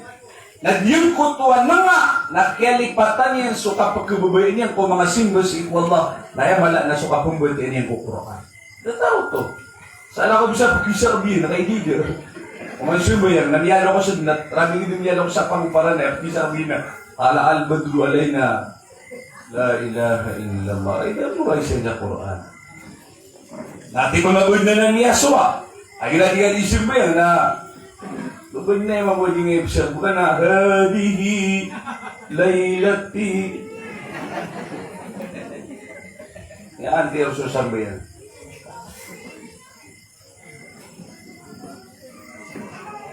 Nagyang kutuan na nga, nakialipatan yan so kapagkababayin yan ko mga simbol si iku Allah. Naya mala na so kapumbayin yan ko Quran. Nataro to. Sana ko bisa pagkisa kabihin, nakaidiga. Kung ang simbol yan, namiyalo ko sa dinat, raming namiyalo ko sa panguparan na, pagkisa kabihin na, ala al-badru alayna. La ilaha illallah. Ay, ano ay siya na Quran? Nati ko nabod na ng Yaswa. Ay, ginatigan-isip mo yan na lubod na yung maboding ibsar. Bukan na, hadihi, laylati. Yan, tiyo susang ba yan?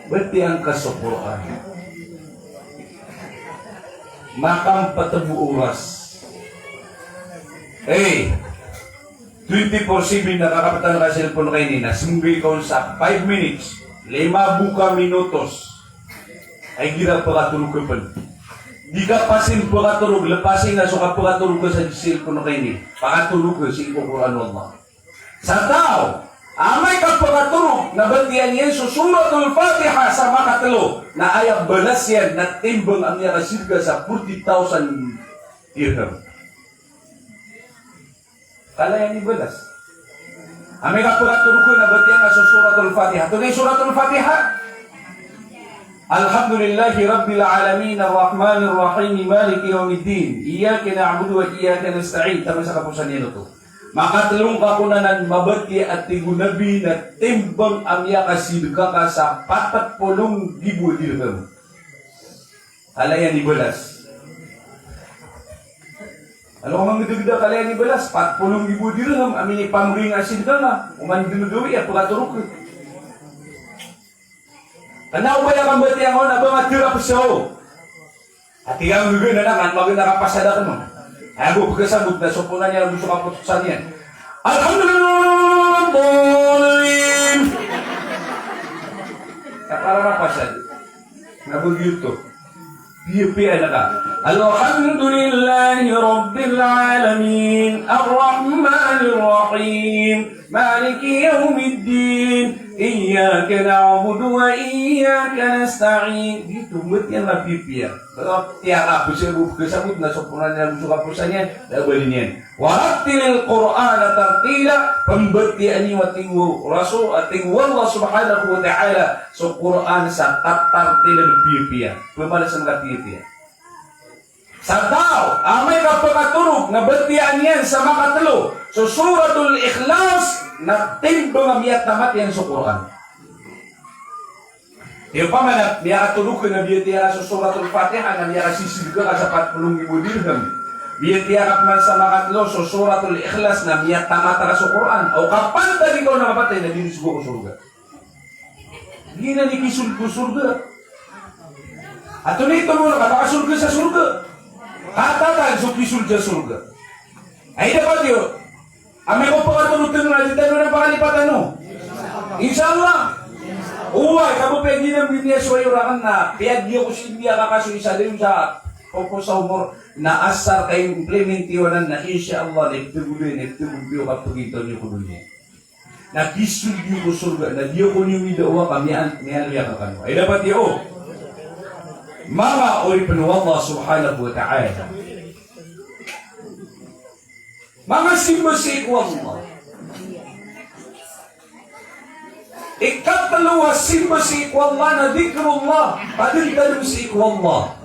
Ba't yan ka sa Quran? Makang patabu oras. 24/7 nakakapatan ka cellphone kayo nina. Sumbi ka sa 5 minutes, 5 buka minutos. Ay gira pa katulog ka pa. Di ka pasin pa katulog, lapasin na so ka pa katulog ka sa cellphone kayo nina. Pakatulog ka sa Quran Allah. Sa tao, amay ka pa katulog, nabatian yan so suratul Fatiha sa makatalo na ayab balas yan na timbang ang niyarasir ka sa 40,000 dirham. Kala yan ibalas. Amay kapag-aturo ko na ba't yan sa suratul Fatiha. Ito na yung suratul Fatiha. Alhamdulillahi Rabbil Alamin Ar-Rahman Ar-Rahim Maliki Yawmiddin Iyaka na'budu wa iyaka nasta'in. Tama sa kapusan nito to. Makatlong kakunanan mabati at tigunabi na timbang amya kasidka ka sa 40,000 dirham. Kala yan ibalas. Ano ka mga gida-gida kalayan ni Balas? 40,000 dirham, amin ipamuri nga asin ka nga. Uman dinugawi at pagkaturok. Tanaw ba yung kambati ang na ba matira po siya o? At iyang gugay na naman, nakapasada ka mo. Ay ako pagkasabot na sopunan niya ang gusto kaputusan niya. Alhamdulillah! Para mapasad. Nabagyo to. Piya na ka. Alhamdulillahi Rabbil Alamin Ar-Rahmanir Rahim Maliki Yawmiddin Iyaka na'budu wa iyaka nasta'in. Dito, ba't yan napipiya? Pero tiyak po siya bukasabot na sopunan niya gusto kapusan niya, labalin yan. Warattilil Qur'an tartila, pambatian niyo ating raso, ating wallah subhanahu wa ta'ala sa Qur'an sa tatartila ng pipiya. Pumala sa mga pipiya. Sa tao, amay kapagkaturog na batian yan sa makatlo. So suratul Ikhlas na timbo nga miyat namat yan sa Quran. Iyo pa man, miya katulog ko na biyat yan sa suratul Fatiha na miya kasisilga ka sa 40,000 dirham. Biyat yan man sa makatlo so suratul Ikhlas na miyat tamat ka sa Quran. O kapag tali ko na mapatay na dinisgo ko surga. Hindi na nikisul ko surga. At nito mo na kapakasurga sa surga. Katatan so kisul sa surga. Ay dapat yun. Amay ko pagkatulutin na dito na pakalipatan no. Inshallah. Uway, kamo pwede nang biniyaswa yung rakan na piyagyo ko sindiya kakaso isa din sa opo sa humor na asar kayo implement yun na inshallah nagtugulo kapag ito niyo ko dunya. Nakisul niyo ko surga na diyo ko niyo midawa kami niya ka kano. Ay dapat yun. Mga oripin Allah subhanahu wa ta'ala. Mga simbasik Allah. Ikatalawa simbasik Allah na dhikrullah. Padiltalong si Allah.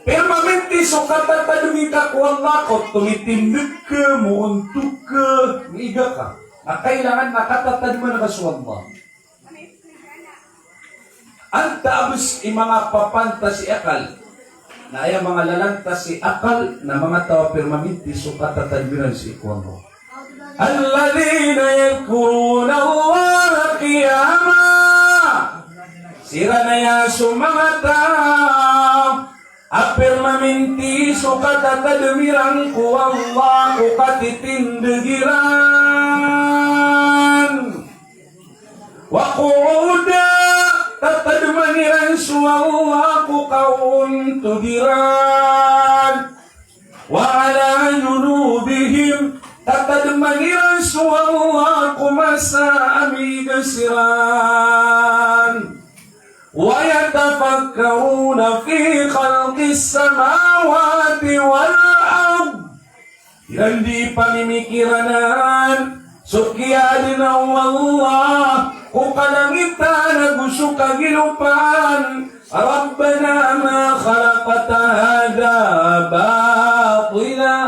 Permanente so katatalungin ka ko Allah ko tumitindig ka, muuntuk ka, miiga ka. Na kailangan nakatatalungan na ka sa Allah. Ang taabos mga papanta si akal na ay mga lalanta si akal na mga tawa permanente so katatagbiran si Ikwano. Alladhina yadhkuruna Allah qiyama. Sira na yaso mga tao a permanente so katatagbiran ko Allah ko katitindigiran. Wa qu'uda tatadmaniran suwallah ku kaun tudiran wa ala junubihim tatadmaniran suwallah ku masa amigasiran wa yatafakkaruna fi khalqis samawati wal ard yang di pamimikiranan sukyadin Allah kung kalangitan na gusto kagilupan, Rabbana ma khalaqata hada batila.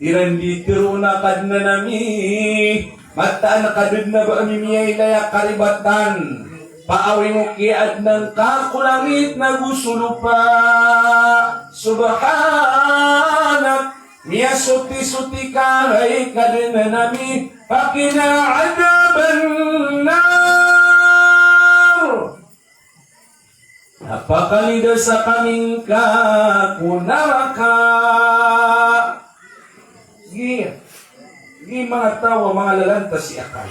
Dirandi tiruna kad na nami, mataan na kadud na ba amimiyay layak karibatan. Paawi mo kiad ng kakulangit na gusto lupa. Subhanak, miya suti-suti karay kadud na nami, pakina adaban nar. Napakalida sa kaming kakunaraka. Sige mga tawa, mga lalanta si akal.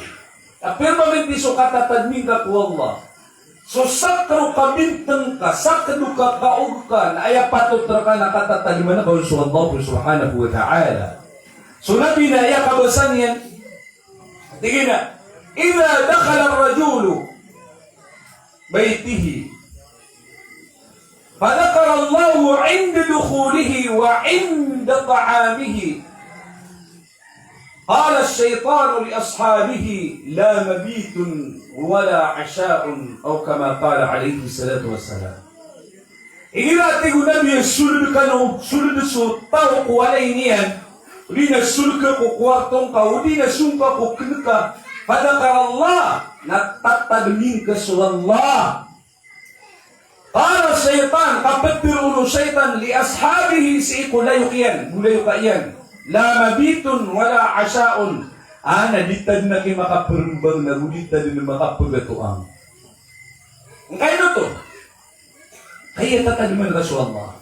Permanente so katatadmin ka ko Allah. So sakro ka bintang ka, sakro ka kaog ka, na ayapatot ka na katataliman na ka sa Allah subhanahu wa ta'ala. So nabi na iya kabasan yan. Tingin na. إذا دخل الرجل بيته فذكر الله عند دخوله وعند طعامه قال الشيطان لأصحابه لا مبيت ولا عشاء أو كما قال عليه الصلاة والسلام. إذا تقول نبي السلد كانوا سلد سلطاق ولينيا ودينا سلك كوارتون ودينا سنك كنك فذكر الله نتتدمين كسر الله. قال الشيطان قبترون الشيطان لأصحابه سيقول لا يقين لا مبيت ولا عشاء أنا ditad na kay makaperembang na ditad na makapagatuang. Kaya to. Kaya tatadman ka sa Allah.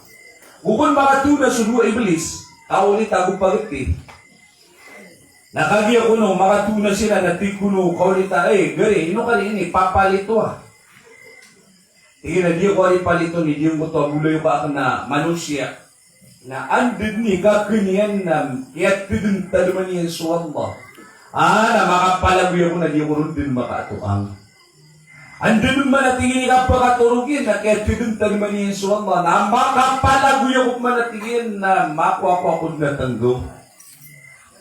Bukod makatuna sa dua iblis, kaulit ako pagiti. Nakagya ko no, makatuna sila, natikuno, kaulita, gari, ino ka rin ini, papalito ah. Tingin na diyo ko rin palito ni diyo mo to, bulay ba na manusia, na andid ni kakanyan na, kaya tidun taluman niya sa Allah. Na makapalagyo ko na diyo ko rin din makatuang. Andun man natingin ka pagkaturugin na kaya tidun taluman niya sa Allah, na makapalagyo ko man natingin na makuha ko na tanggo.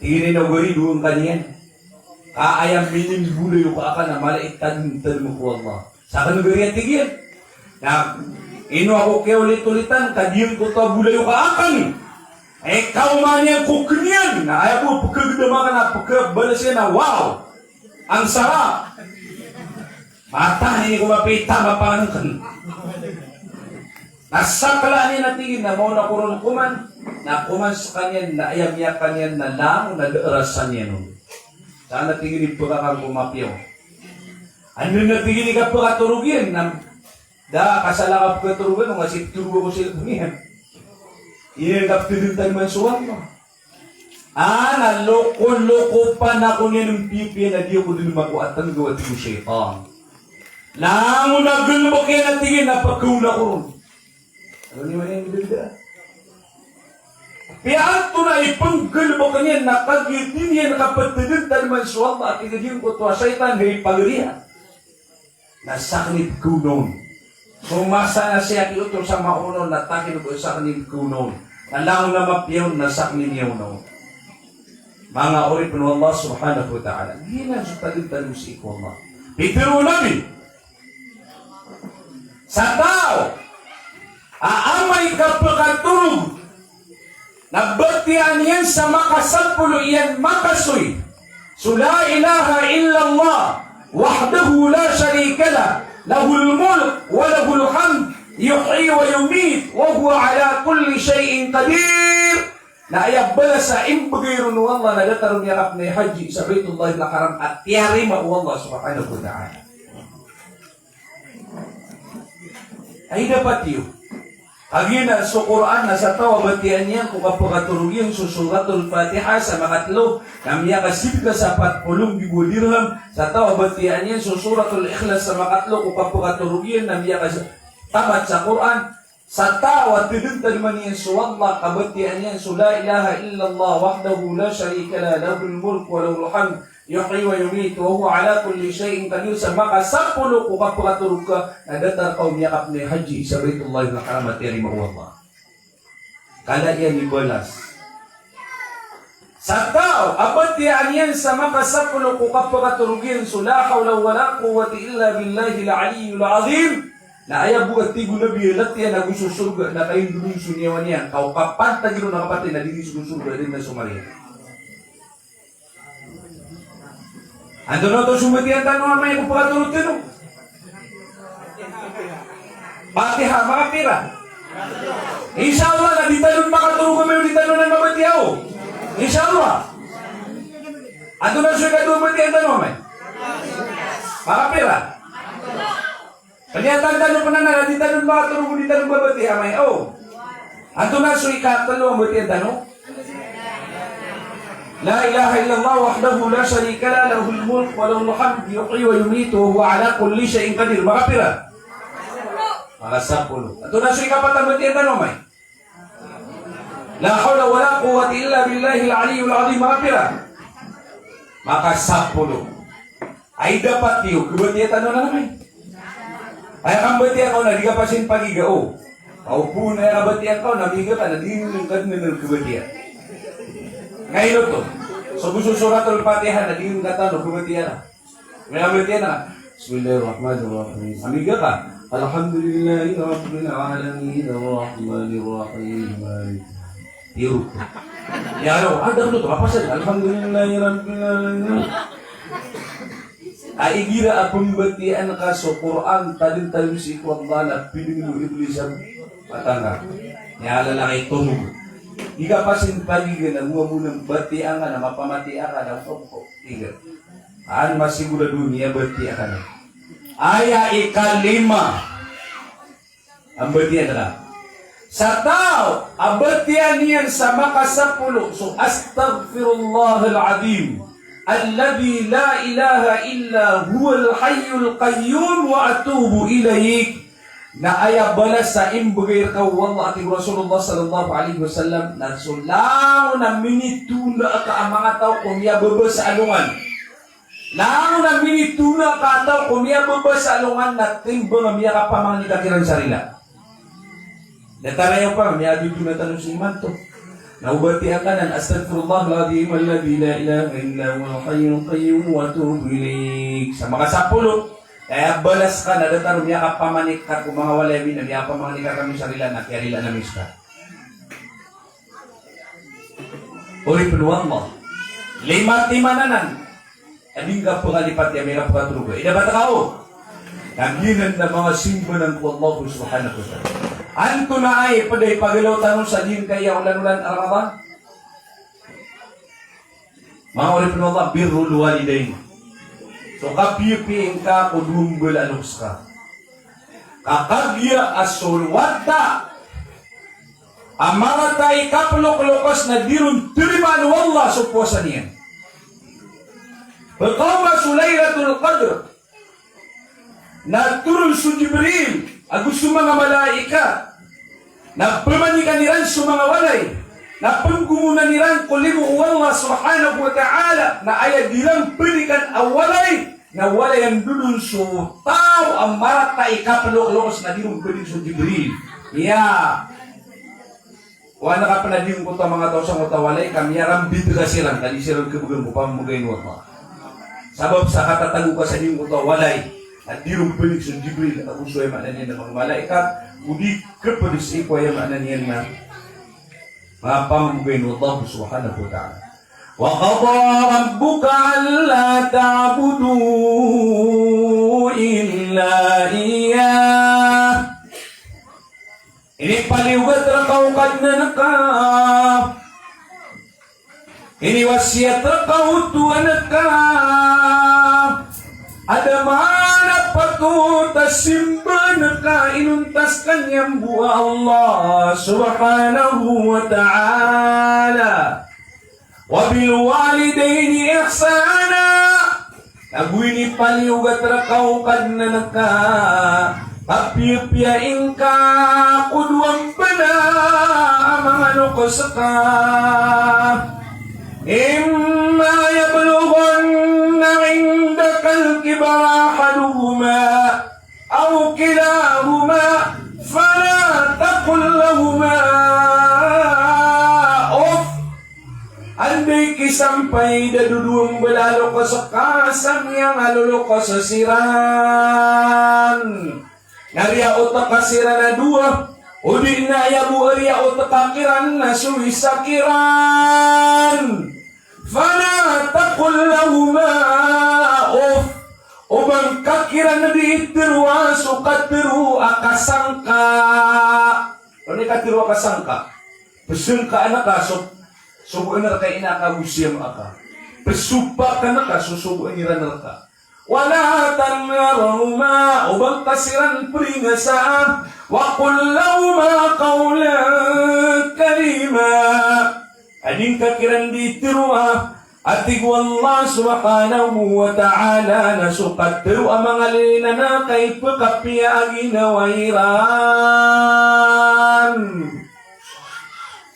Tingin na gawin doon kanyan. Kaayang minim bulay ko aka na malaitan mo ko Allah. Sa kanong gawin tigil. Na Ino ako kaya ulit-ulitan, kadiyang ko ito bulayo kaakan. Ikaw man yung kukniyan, na ayaw mo pagkagdamakan na pagkabalas yan na wow! Ang sarap! Mata, hindi ko mapita, mapangan. Nasakala niya natigin na mo na kurun kuman, na kuman sa kanyan, na ayam niya kanyan na lang, na daarasan niya nun. Saan natigin yung pagkakang kumapyaw? Ano natigin yung pagkaturugin, na kasalakap katurugan, nung asip turugo ko sila kumihan. Iyan kapituluntan man suwang mo. Naloko-loko pa na ko niya ng pipi na di ako din makuatan gawa ti mo syaitan. Lango na gulo mo kaya natingin na pagkauna ko ron. Ano ni man yung bilda? Piyato na ipanggal mo kanya na kagitin yan kapituluntan man suwang mo at ikagin ko to syaitan ngay pagrihan. Nasaknit ko noon. Sumasa na siya kiuto sa maunon na takin ko sa kanin kunon. Nalang na mapyaw na sa kanin yaw no. Mga uri po Allah subhanahu wa ta'ala. Hindi na sa talim-talim si ikaw Allah. Pitiro namin. Sa tao, aamay kapagkaturog. Nagbatian yan sa makasapulo iyan makasoy. So la ilaha illallah. Wahdahu la sharika la. Lahul mulk wa lahul hamd yuhyi wa yumit wa huwa ala kulli shay'in qadir. Na ayabala sa imbagayron ng Allah na datarong yarap na haji sa Baitullah al-Haram at tiyari ma Allah subhanahu wa ta'ala. Ay dapat yun. Agina sa Quran na sa tawa batian niya kung kapagkaturugin sa suratul Fatiha sa makatlo na miya kasip ka sa 40 dirham sa tawa batian niya sa suratul Ikhlas sa makatlo kung kapagkaturugin na miya kasip tamat sa Quran sa tawa tiduntan man niya sa Allah kabatian niya sa la ilaha illallah wahdahu la sharika la lahul mulk wa lahul hamd yuhyi wa yumiit wa huwa ala kulli shay'in qadir sa makasapulo kung kapagkaturug ka na datar kaum yakap ni haji sa Baitullah al-Haram at yari Allah. Kala yan ibalas. Sa tao, abatian yan sa makasapulo kung kapagkaturugin so la hawla wa la quwwata illa billahi al-aliyyul azim na ayaw bugat tigo na biyalat yan na gusto surga na kayong duling sunyawan yan kau kapantag yun na kapatid na dinis gusto surga din na sumarihan. Ando na ito sumatihan tanong may kung pagkatulog ka Patiha, mga pira. Inshallah, na di tayo makatulog kami, di tayo na mabatihaw. Inshallah. Ando na siya katulog tanong may. Mga pira. Kanyatang tanong pa na di tayo makatulog, di tayo mabatihaw may. Ando na siya katulog mabatihaw tanong. La ilaha illallah wahdahu la sharika la lahul mulk wa lahul hamd yuhyi wa yumiit wa huwa ala kulli shay'in qadir. Mga pira. Mga 10. Ito na siya kapatang batiyan tanong may. La hawla wa la quwwata illa billahi al-aliyyul azim. Mga pira. Maka 10. Ay dapat yun. Kabatiyan tanong na naman. Ay ang batiyan ko na di ka pasin pagigao. Paupo na yung batiyan ko, nabiga ka, nadinunin ka na ng kabatiyan. Ngayon ito, so gusto suratul Fatiha na di yung katano, kumatiya na. May amatiya na. Bismillahirrahmanirrahim. Amiga ka. Alhamdulillahi Rabbil Alamin Ar-Rahmanir-Rahim Malik. Tiro. Yaro, ada ito. Kapasan. Alhamdulillahi Rabbil Alamin. Aigira apong batian ka sa Quran talin-talin si Ikwang na piling mo iblis ang patanga. Nyala kay tunog. Ika pasin pagigan na mga munang batian ka na mapamatian ka na pagpo. Iga. Aan masigura dunia batian ka na. Aya ikalima. Ang batian na. Sa tao, ang batian niyan sa makasapulo. So, astaghfirullahal azim. Alladhi la ilaha illa huwal hayyul qayyum wa atubu ilayk. Na ayabala sa imbagay ka wallah ating Rasulullah sallallahu alaihi wasallam na sulaw na minituna ka ang mga tao kung yababa sa alungan. Lao na minituna ka tao kung yababa sa alungan na timbang ang miyaka pa mga nikatirang sarila. Natarayaw pa, may abibig na tanong si iman to. Naubati ang kanan, astaghfirullahaladzim alladhi la ilaha illa huwal hayyul qayyum wa atubu ilayk. Sa makasapulo, Kaya balas ka na datan niya ka pamanik ka kung mga walay min niya pamanik ka kami sarila na kaya rila na miska. Uri penuang mo. Lima timananan. Ading ka pangalipat ya may napakatrugo. Ida ba tao? Naginan na mga simbo ng Allah subhanahu wa ta'ala. Anto na ay paday pagalaw tanong sa din kaya ulan-ulan araban. Mga uri penuang birrul walidain. So kapipiin ka kudumbel anus ka. Kakagya asulwata. Amaratay kapulok-lokos na dirun tiriman wallah suposan niya. Pagkama Laylatul Qadr na turun su Jibril agus su mga malaika na pemanikan niran su mga walay na penggumunan niran kulimu wallah subhanahu wa ta'ala na ayat dilang penikan awalay na wala yang dudun su tao ang marata ikapalok-lokos na dirong pwedeng su Jibril. Ya. Wala ka pa na din ko mga tao sa mutawalay, kami arambid ka silang, tali silang kebugan ko pamugay mo ito. Sabab sa katatago ka sa din ko walay, at dirong pwedeng su Jibril, at uso ay maanan niyan ng mga malaikat, udi kapag sa ipo ay maanan niyan na mga pamugay mo ito, subhanahu wa ta'ala. وَقَضَى رَبُّكَ أَلَّا تَعْبُدُوا إِلَّا إِيَّاهُ. Ini paliwat rakaw kad na naka. Ini wasiat rakaw tuan naka. Ada mana patuta simba naka inuntas kanyang buwa Allah subhanahu wa ta'ala. وَبِالْوَالِدَيْنِ إِحْسَانًا. Nagwini paliugat rakaw kad na naka. Kapiyapiyain ka kuduang pala mga nukos ka. إِمَّا يَبْلُغَنَّ عِنْدَكَ الْكِبَرَ أَحَدُهُمَا أَوْ كِلَاهُمَا فَلَا تَقُل لَّهُمَا Anday kisampay daduduang balalo ko sa kasang yang alolo ko sa siran. Nariya o takasiran na dua, o di na yabu ariya o takakiran na suwisakiran. Fala takul lahuma of, o bang kakiran na di itiruwa sukatiru akasangka. Ano ni katiru akasangka? Pesun ka anak kasok. Subuan na kay inakagusiyam aka. Pesupa ka na ka, susubuan nira na ka. Wala tangaruma, ubang kasiran pringasaan, wakullawma kaulang karima. Ading kakiran ditiruwa, atig wallah subhanahu wa ta'ala, nasukat tiru ang mga lina na kay pagkapiya ginawairan.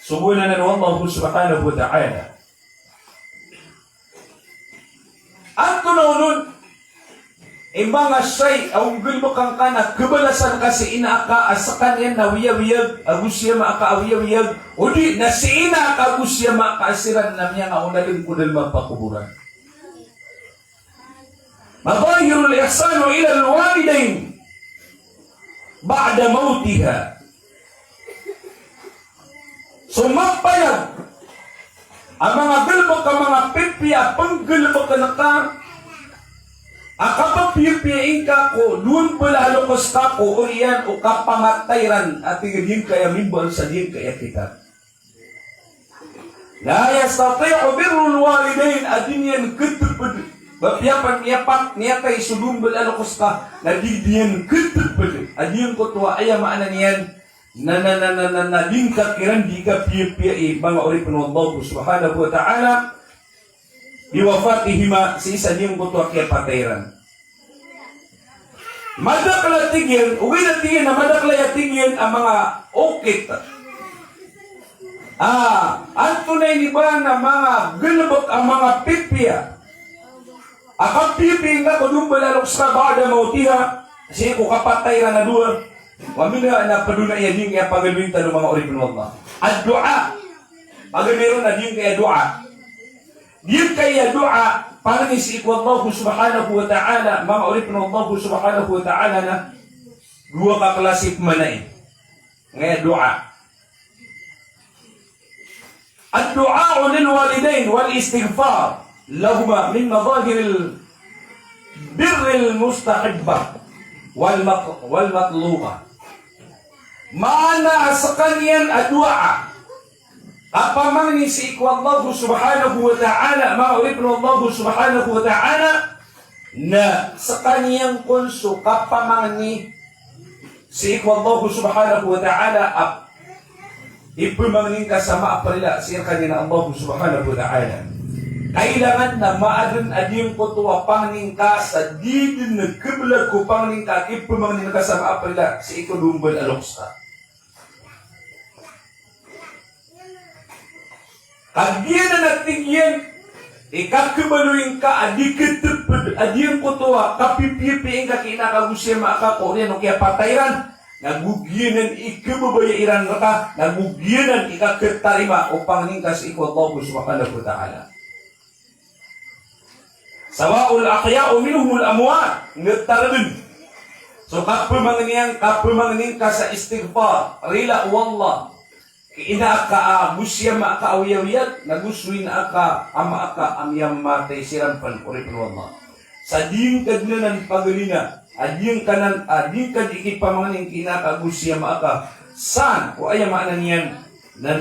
Subunan na Allah subhanahu wa ta'ala. At tununun, mga say, ang gulmo kang kanak, kabalasan kasi inaaka, asakan yan na wiyawiyag, agusya maaka awiyawiyag, o di, na si inaaka, agusya maaka asiran na niya nga unaling kudal magpakuburan. Mabahirul ihsanu ila al-walidain ba'da mautiha. Sumapayag ang mga gulmo ka mga pipiya, panggulmo ka na ka, akapapipiyain ka ko, doon pala halokos ka ko, o iyan, o kapangatayran, at tingin kaya mimbal sa din kaya kita. La yastati'u birrul walidain, adin yan kitupad, bapiyapan niyapak, niyakay sudumbal halokos ka, nadidiyan kitupad, adin ko tuwa, ayamaan niyan, na lingkak kiran di ka piya-piya mga uri Allah subhanahu wa ta'ala biwafatihima si isa niyong buto kaya patayran. Madakla tingin, uwi na tingin na madakla tingin ang mga okit. Ang tunay ni ba na mga gulbok ang mga pipiya. Akang pipiya nga kung balalok sa bada mautiha, kasi kung kapatayran na doon, wamina na paduna iya din kaya pagawin tanong mga oripin Allah. Ad-dua. Pag meron na din kaya dua. Diyan kaya dua pangisi ko Allah subhanahu wa ta'ala, mga urip na Allah subhanahu wa ta'ala na dua ka klase manay. Ngayon dua. الدعاء للوالدين والاستغفار لهما من مظاهر البر المستحبة والمطلوبة. Mana sekalian doa apa mangisi ku Allah subhanahu wa ta'ala, ma'uribnu Allah subhanahu wa ta'ala na sekalian kunsu apa mangni si ku Allah subhanahu wa ta'ala ipumangin ka sama aprila siya kanina Allah subhanahu wa ta'ala. Kailangan na maadan adiyong kutuwa pangning ka sa didin na kibla ko pangning ka ipumangin ka sama aprila si ikudumbal aloksta. Kagyan na natingyan ikakibaluin ka adikitipid adiyong kutuwa kapipipiin ka kinakagusya maakako niya no kaya patayran nagugyanan ikababayairan ka, nagugyanan ikakitarima upang ningkas ikaw Allah subhanahu wa ta'ala. Sawa'ul aqya'u minuhul amwat, nagtarabin. So kapamangniyan ka sa istighfar, rila wallah, ina ka musya makaawiyawiyat, nagusuin aka, ama aka, amyam matay sirampan, uripin wallah. Sa diyong kagnanan pagalina, adiyong kanan, adiyong kadikit pamanganing kinakagusya maaka, san, o ay maanan yan, na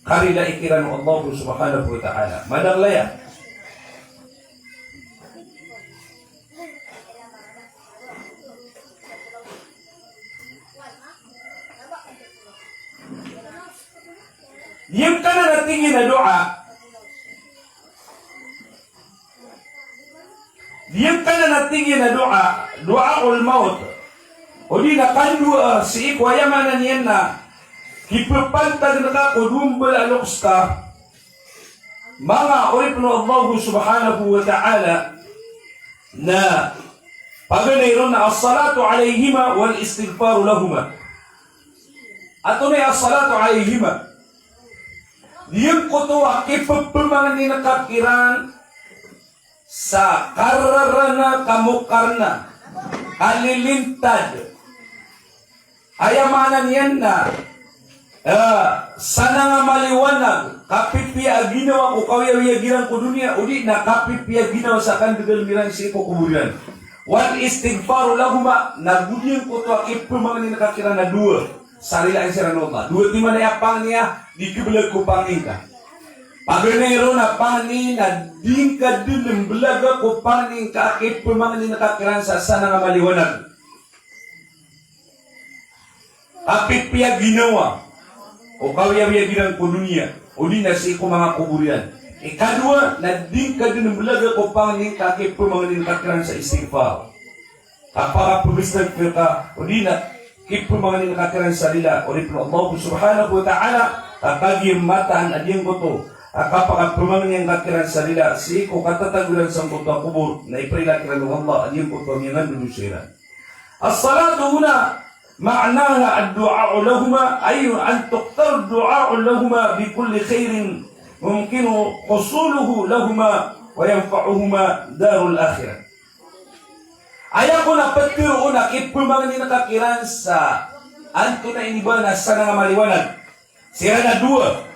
karila ikiran Allah subhanahu wa ta'ala. Madaglaya. Yung kanan natingin na doa, diyan ka na natingin na doa ul maut. O di na kandua si ikwayamanan yan na kipapantag na ka kudumbal aloks ka mga uripno Allah subhanahu wa ta'ala na paganayron na as-salatu alayhima wal istighfaru lahuma. Ato na as-salatu alayhima. Diyan ko to kipapamangan ni nakakiran sa kararana kamukarna kalilintad ayamanan yan na sana nga maliwanag kapipia ginawa ko kawiyawiya girang ko dunia udi na kapipia ginawa sa kandagal mirang si ko kuburan wal istighfaru lahuma nagudin ko to ipumangan ni nakakira na dua sarila ang siranota dua di mana yapang niya di kibulag ko pangingka. Paganero na pani na din ka din ng belaga ko pani kakit pumangin nakakiran sa sana nga maliwanag. Kapit piya ginawa o kawiyawiya ginang ko dunia o di na si ko mga kuburian. Ikadua na din ka din ng belaga ko pani kakit pumangin nakakiran sa istighfar. Kapag pumistag ka o di na kit pumangin nakakiran sa lila o di po Allah subhanahu wa ta'ala kakagim mataan adiyang ko to. Kapag pumangin yung kakiran sa nila, si ko katatagulan sa kutwa kubur na iprilakiran ng Allah at yung kutwa niya nga nunusiran. As-salatu huna ma'naha ad-du'a'u lahuma ay an tuqtar ad-du'a'u lahuma bi kulli khairin mumkinu husuluhu lahuma wa yanfa'uhuma darul akhirah. Ayaw ko na patiro na kipumangin yung kakiran sa anto na iniba na sana nga maliwanag. Sira na dua.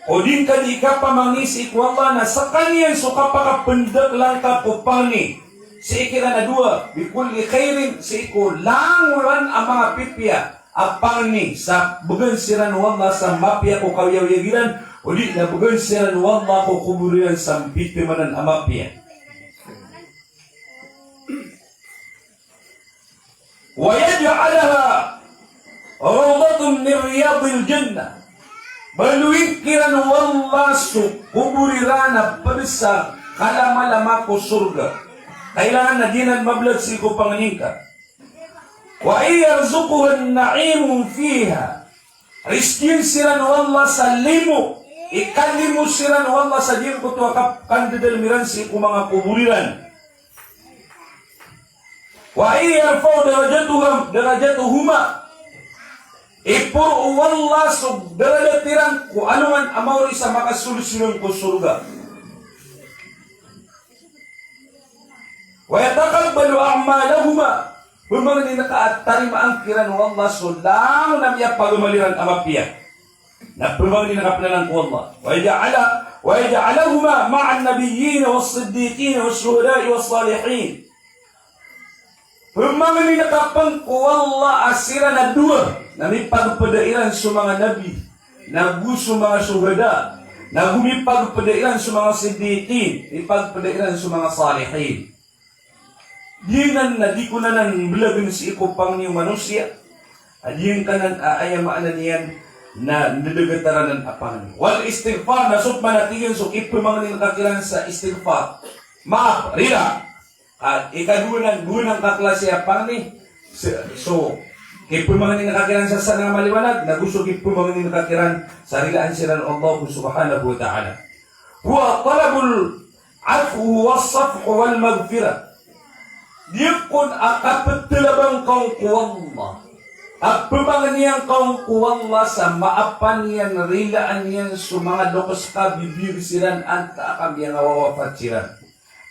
O din ka di ka pamangisi ko Allah na sa kanyan so kapakapundak lang ka kupani si ikira na dua bikulli khairin si iko languran ang mga pipya apangni sa bugan siran wallah sa mapya ko kawiyawiyagiran o di na bugan siran wallah ko kuburian sa bitimanan ang mapya. Wa yaj'alaha rawdatun min riyadil jannah. Baluin kiran wallah su kuburirana pabisa kalamalama ko surga. Kailangan na dinan mablag si ko panganingka. Wa iyarzuquhan na'imun fiha. Riskin siran wallah sa limo. Ikalimu siran wallah sa diyan ko to kandidal miran si ko mga kuburiran. Wa iyarfaw darajatuhuma Ipuro wallah so daladatiran kung ano man amaw sa makasolusyon ko surga. Wa yataqabbalu a'malahuma. Humang ni nakaatari maangkiran wallah so lang na miya pagumaliran amapiya. Na humang ni nakaplanan ko wallah. Wa yaj'alahuma ma'an nabiyyin was-siddiqin was-shuhada'i was-salihin. Humang ni nakapang ko wallah asira na dua. Na may pagpadairan sa mga nabi, na gusto mga suhada, na humipagpadairan sa mga siddiqin, ipagpadairan sa mga salihin. Diyan na di ko na nang bulagan si ikupang niyo manusia, diyan ka nang aayamaanan niyan na nadagataran ng apangan. Wal istighfar na sub manatigan so ipumang ni nakakilan sa istighfar. Maaf, rila. At ikagunang kaklase apang ni. So, ipumang ni nakakiran sa sanang maliwanag, na gusto ipumang ni nakakiran sa rilaan sila ng Allah subhanahu wa ta'ala. Huwa talabul afu was-safhu wal maghfirah. Diyakon akapagtalabang kaong kuwallah. At pumang niyang kaong kuwallah sa maapan niyan, rilaan niyan sa mga lokos ka, bibir silan, ang taakam yang awawafat silan.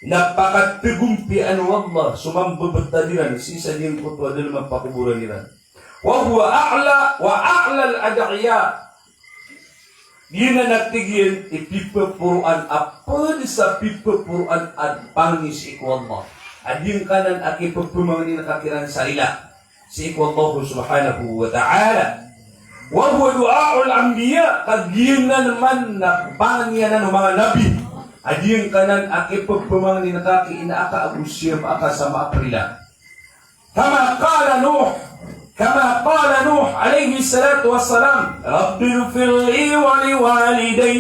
Napakatagumpian wallah, sumambabagtadiran, sisa niyang kutwa na naman pakuburan nila. Wa a'la al-ad'iya. Di na natigyan ipipapuruan apa sa pipapuruan at pangis ikwallah. At yung kanan at ipapumang ni nakakiran sa ila. Si ikwallah subhanahu wa ta'ala. Wa huwa du'a'ul anbiya. Kagyan na naman na pangyan ng mga nabi. At yung kanan at ipapumang ni nakakiinaaka agusyam aka sa maaprila. كما قال نوح عليه الصلاة والسلام رب اغفر لي ولوالدي.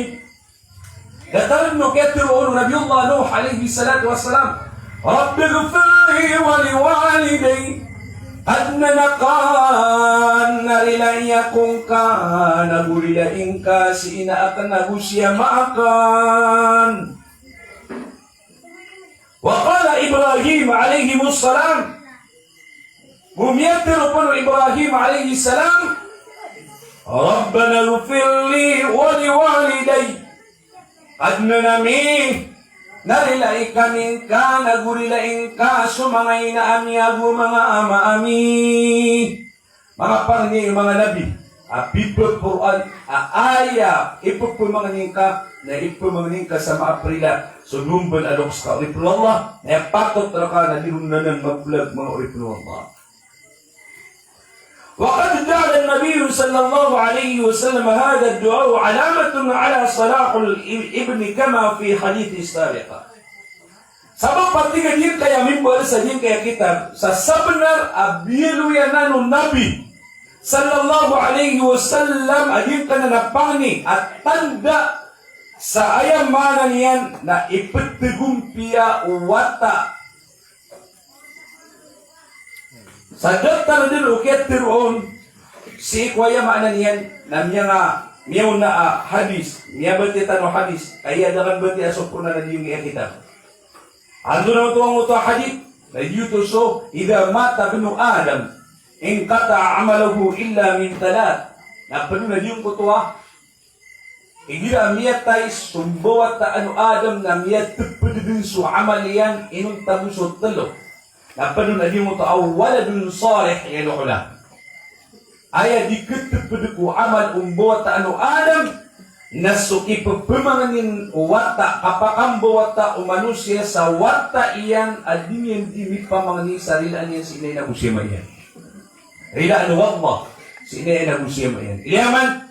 ذكرنا كثير نبي الله نوح عليه الصلاة والسلام رب اغفر لي ولوالدي أننا كان ليكون كان بريلا إن كاسئنا أكنا بوشيا معكان. وقال إبراهيم عليه السلام Bumiyatir pun Ibrahim alaihi salam, Rabbana ighfir li wa liwalidayya. Adna nami narilai kamin ka nagurilain ka sumangay na amiyago mga ama-ami. Mga parni mga nabi, apipurpuran aaya ipupumangin ka na ipumangin ka sa maaprila sunumban aloks ka uripun Allah na patot ka na dirunanan magbulag mga uripun Allah. وقد جعل النبي صلى الله عليه وسلم هذا الدعاء علامة على صلاح الابن كما في حديث السابقة. Sabab partiga din kaya mimbar sa din kaya kitab sa sabnar abilu yanano Nabi sallallahu alaihi wasallam adin kana napangni at tanda sa ayam mana niyan na ipetigumpia wata. Sadat din uket tiron si kwaya maanan yan na miyaw na hadis, miya bati tanong hadis, kaya dagan bati asok po na yung kitab. Ando na ito ang hadis, na dito so, idha mata binu Adam, in kata amalahu illa min talat. Napano na yung kutuwa, igira miya tayo sumbawat ta ano Adam na miya tupudin su amalian inong tabusot talo. Napano na di mo ito, waladun salih yaluhula. Aya di ketepedku amal umbuat ano Adam, nasuki pepemangin wata, kapakambo wata manusia sa wata iyan, adinyan di pamangin sarilaan yan si inay na busima yan. Rilaan wallah, si inay na busima yan. Ilaman,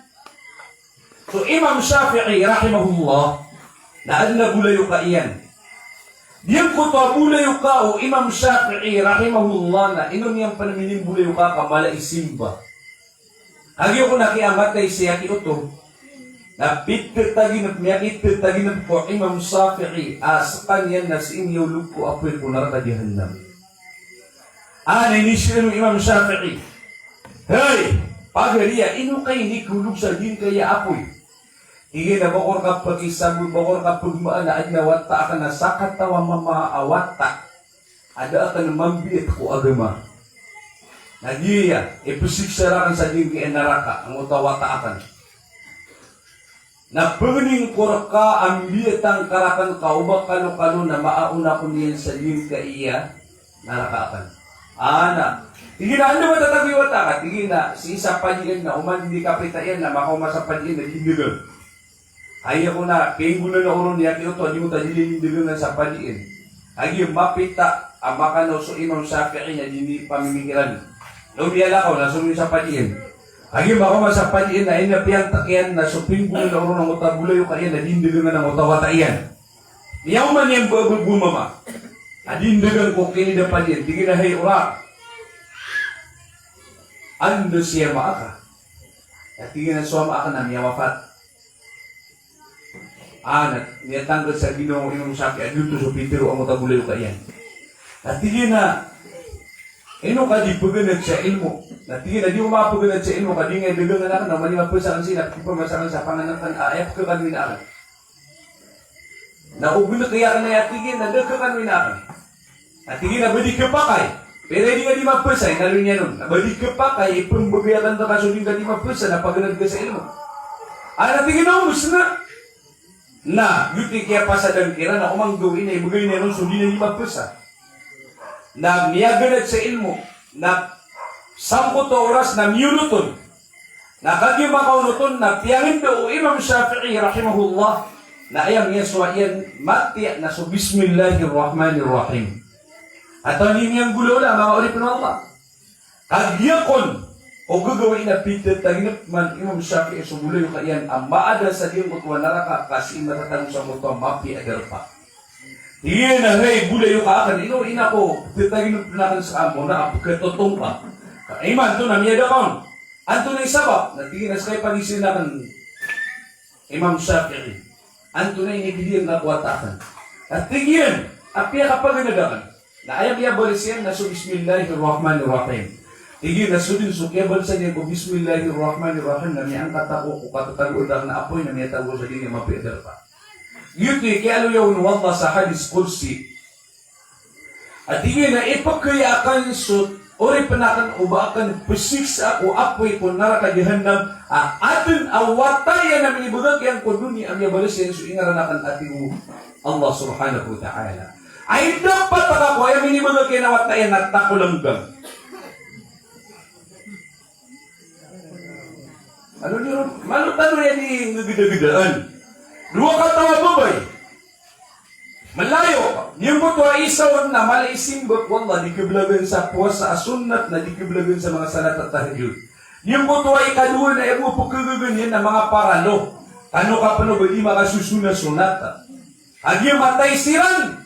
so Imam Shafi'i rahimahullah, na adna bulayo ka iyan. Diyan ko to bulayo ka o Imam Shafi'i rahimahullah na inon niyang panamining bulayo ka kamala isimba. Hagi ko nakiamatay siya kiuto na pittagin at miyakit taginap ko Imam Shafi'i sa kanyan na si inyo lupo apoy ko narata jahannam. Inisyo ng Imam Shafi'i, hey, pagariya, ino kayo ni kulog sa din kaya apoy. Hige na bakor ka pag-isabot, bakor ka pagmaan na adnawata ka na sa katawa mamaawata. Ada ka na mambiit ko agama. Nagiya, ipusiksarakan sa dingki naraka, ang utawataakan. Na pagning kurka ang biyatang karakan kaubak kano-kano na maauna ko niyan sa dingki iya, narakaakan. Ana, tigin na, ano ba tatagiwata ka? Tigin na, si isa padiin na, uman hindi kapitayan na makauma sa padiin na dindigan. Kaya ko na, pingunan na uron niya, kito, di mo tayo dindigan na sa padiin. Agi mapita, ang makano so Imam Shafi'i na hindi pamimikiran. Lumiyala ko, nasunod sa padiin. Agi makauma sa padiin na inapiyang takyan na so pingunan na uron ng utabulay yung kaya na dindigan na ng utawatayan. Niyaw man yung bumama. Adindagan ko kinida pa din, tigin na hay urak. Ando siya maaka. At tigin na suwa maaka na miya wafat. Niya tanggal sa ginong Imam Shafi'i, adun to so Pitero ang utabulay ko yan. At tigin na, ino ka di paganag sa ilmo. At tigin na, di mo mapaganag sa ilmo, kadi nga dagang anak na manimapusakan sila, pipamasakan sa panganakan, ayap ka kanwin akan. Naubin na kaya ka na yatigin, nadagkakan mo inakin. At tingin na badi ka pa kay, pero hindi nga di mapasay, nalun niya nun. Badi ka pa kay, ipambagayatan na kaso hindi ka di mapasay, napaganad ka sa ilmo. Natingin na umus na, yuti kaya pa sa dangkira na umang gawin na ibagay na nun, so hindi na di mapasay. Na niyaganad sa ilmo, na 10 oras na minuton, na kagimakaw na piyangin daw Imam Shafi'i, rahimahullah, na ayam yaswa yan mati na so bismillahirrahmanirrahim. At ang niyang gulo na mga oripin ng Allah. Kagyakon o gagawin na pitat taginap man Imam Shafi'i so gulo yung kayan ang maada sa diyang utwa naraka kasi matatanong sa muto mapi agar pa. Iyan na hey gulo yung kaakan ina ko taginap na kan sa amo na apakatotong pa. Iman to na miyada kaon. Anto na isabak na tingin na sa kayo pagisin na kan Imam Shafi'i. Anto na inibigyan na kuwatakan. At tingin, apya kapag nagakan. Na ayam iya balisiyan na so bismillahirrahmanirrahim. Tingin na so din so kaya balisan niya ko bismillahirrahmanirrahim na niya ang katako ko katatagod na apoy na niya tago sa din niya mapiadar pa. Yuti kaya luyaw nuwallah sa hadis kursi. At tingin na ipagkayakan so ori panakan ubakan pesiksa o apoy ko naraka jahannam atin awataya na minibagag yang kuduni ang yabalisiyan so ingaranakan ating Allah subhanahu wa ta'ala. Ay dapat ako ay minibagag yan awatayan at takulanggam. Ano niyo? Malutano yan yung gagidagidaan. Dua katawa babay. Malayo. Yung buto ay isaw na malaisimbot wallah di kiblagan sa puasa sunnat na di kiblagan sa mga salat at tahajud. Yung buto ay kaduwa na emo pagkagagan yan na mga paralo. Ano ka pa no ba di makasusuna sunata? Agi matay siran.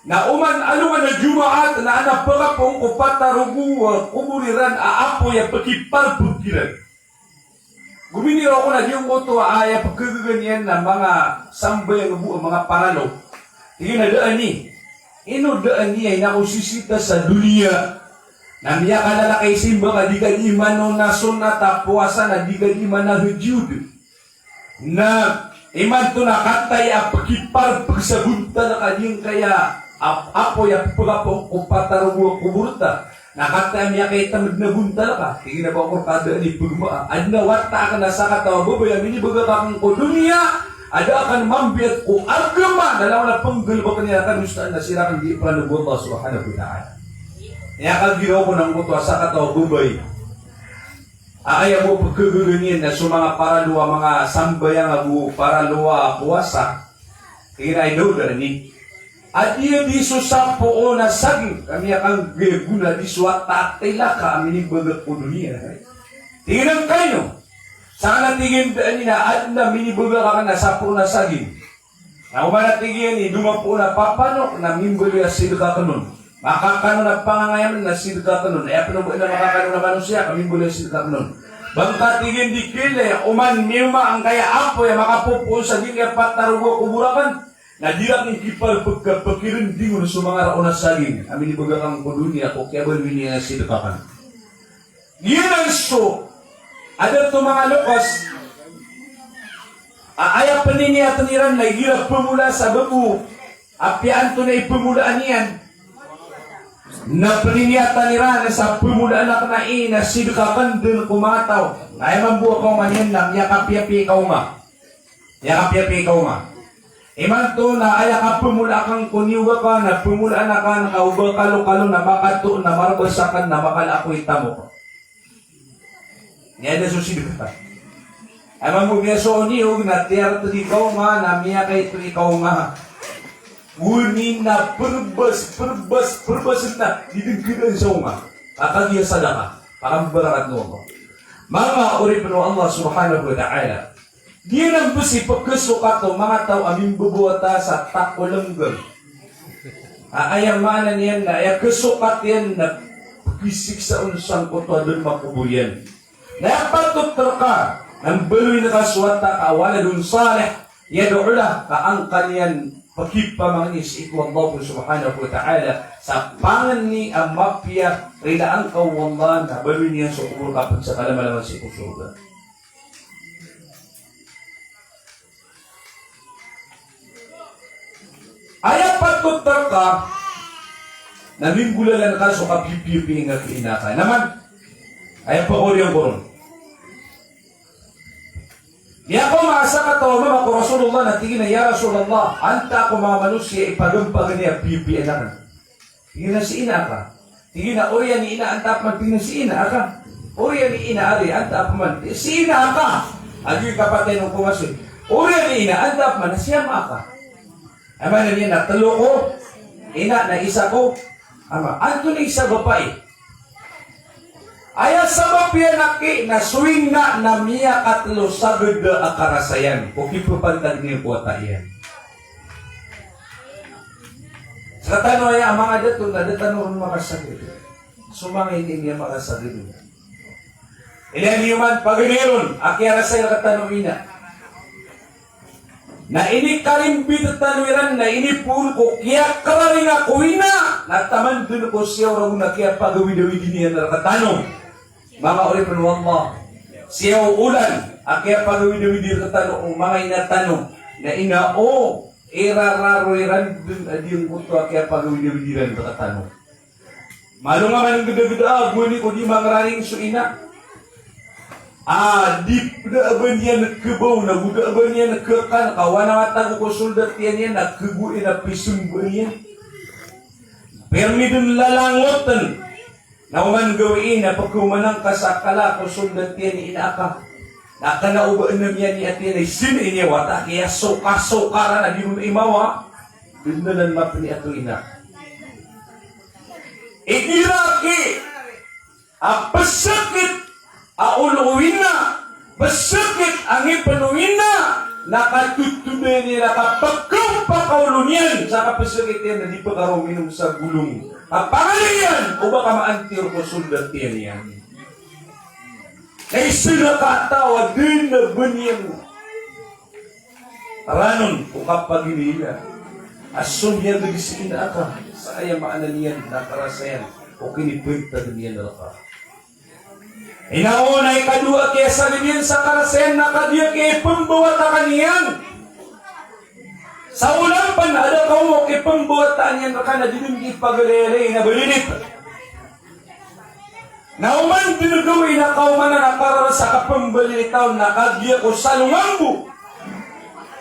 Na uman aluman na jumaat na anak pagkapong kupatarugu kuburiran aapoy at pakiparpukiran. Guminiro ko na yung buto ay pagkagagan na mga sambay ang mga paralo. Tingin na daan ni. Ino daan niya ay nakusisita sa dunia. Na niya kalalakay simba ka di ka di mano na sunata puasa na di ka di mana hujud. Na iman to na katay apakiparpag sa bunta na kanyang kaya apoy apagapong kupatarugu kuburta. Nakatay niya kay tamad na bunta ka. Tingin na ba ako kada ni pagmaa. Ad na warta ka na sa katawa babay. Minibaga ka kang ko dunia. Ada akan mambiat ko agama dalam na panggalba kanila kan gusto na sila kang di pa Allah subhanahu wa ta'ala. Kaya kagiraw ko ng buto sa kataw bubay. Ayaw mo pagkagaganyan na sa mga paraluwa, mga sambayang abu paraluwa puwasa. Kaya daw ni. At iya di susampo o na saging kami akang guna di suwata tilaka aminin bagat ko dunia. Tingnan kayo. Sana tingin nila at na minibuga ka na sa puna saging. Na umanatigin ni dumapo na papano na mimbuli na silka ka nun. Makakano na pangangayaman na silka ka nun. E apano ba na makakano na manusia kamimbuli na silka ka nun. Bangka tingin di kile uman mima ang kaya apo ya makapupo sa ginga patarugo kuburakan. Na dirang ikipal pagkapakirindingon sa mga raon na saging. Amin ibaga kang kudunia o kaya ba na silka ka nun. Yan ang so. Ada to mga lukas, ayaw pa niya taniran na hirap pumula sa babu, apiaan to na ipamulaan niyan. na paninyata nira na sa pumulaan na kanain na sidikapan din kumataw. Ay mambuha ko man yan lang, yakap-yapi ikaw ma. Yakap-yapi ikaw ma. Iman to na ay ka pumula kang kuniwa ka, na pumulaan na ka, nakauba kalo-kalo, na makato, na marabasakan, na makalakoy tamo ko. Yan na susidikapan. Ay mambuha so niyog na tiyara to di ikaw ma, na miya kay to ikaw ma. Unin na perbas na didengkidan sa uma. Akagya sadaka. Pakambarakat mo ko. Mga uri pa Allah subhanahu wa ta'ala. Di nang besi pagkasukat o mga tao aming bubuwata sa takulanggang. Ayang maanan yan na ay kasukat yan na pagkisik sa unsang kuto doon makubuyan. Nayapatot ka ng baloy na kaswata awala doon salih. Yadu'ula kaangkan yan pagkipamanis ito Allah subhanahu wa ta'ala sa pangan ni ang mafia rila ang kawalan na balwin niya sa umur kapag sa kalamalaman sa ikusuga. Ayaw patutar ka namingulalan ka so kapipipi nga kiinaka. Naman, ayaw pa ko riyang koron. Niya ko maasa ka tawa mama ko Rasulullah na tingin na ya Rasulullah anta ko mga manusia ipagampag niya pipi anakan. Tingin na si ina ka. Tingin na orya ni ina anta man tingin si ina ka. Orya ni ina ari anta man si ina ka. Agi kapatid ng pumasoy. Orya ni ina anta man siya ka. Ama na niya na talo ko ina na isa ko ama anto ni isa babae. Aya sabab yan naki na suwing na miya katlo sagad akarasayan. Kung ipapantag niya po yan. Sa tanong ay ang mga dato na datanong makasagad. Sumangay din niya makasagad. Ilan niyo man paginiron, akyara sa'yo katanong ina. Na ini kalimbit at tanwiran na ini pun ko kaya kararing ako ina. Nataman dun ko siya orang na kaya pagawi-dawi din niya na katanong. Mga oripin Allah, siyaw ulan, akya pagawin-awin dito tanong, mga inatanong, na inao, irararoiran dun adiyong kuto, akya pagawin-awin dito tanong. Malo nga man ang gada-gada, guni ko di mangraring suina. Di pudaaban niya nagkabaw, nagudaaban niya nagkakan, kawana matago ko soldat yan, nagkaguin na pisumbo niya. Permi dun lalangotan, na uman gawin na pagkumanang kasakala ko sundan tiyan ni inaka. Nakanaubaan na niya ni atin ay sininiwata kaya soka-sokara na di mo imawa. Dundalan mapini ato ina. Ikiraki pasakit auluwin na pasakit ang ipanuwin na nakatutunan niya nakapagkang pakaulo niyan sa kapasakit yan na di pa karo minum sa gulong. Apangalian o baka maantir ko sundat yan yan. Ay sinakatawa din na banyan. Aranon o kapag inila. Asun niya nagisiin na ka. Sa kaya maanan niyan nakarasayan o kinipwenta din yan na ka. Inauna ikadua kaya sa niyan sa karasayan na kadiya kaya pambawata kaniyan. Sa ulang pan, ada kawo kay pambuatan yan ka na dinong ipagalere na balinit. Nauman dinugawin na kauman na para sa kapambalitaw na kagya ko sa lungambo.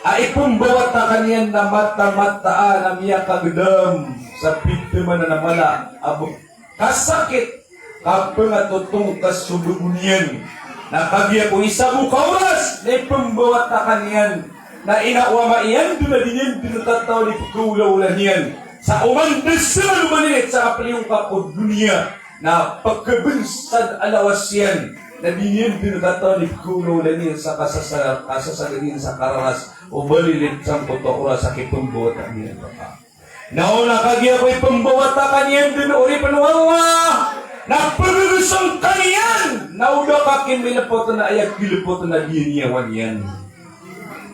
Ay pambuat na kanyan na mata-mataan na miya kagdam sa biktima na namala. Abo kasakit kapag natutong kasubunian. Na kagya ko isa buka oras na pambuat na kanyan. Na inawa maiyan, doon na din yan, pinatataw ni pagkulaw yan. Sa umandasa lumalit sa kapaliyong kapod dunia, na pagkabinsad alawas yan, na din yan, pinatataw ni pagkulaw yan sa kasasaganin sa kararas, o balilit sa potokura sa kipambawata niyan. Nauna kagya ko'y pambawata kanyan, doon na uri panuwawa, na pagkalusang kanyan, nauda kakin minapoto na ayak kilupoto na diniyawan yan.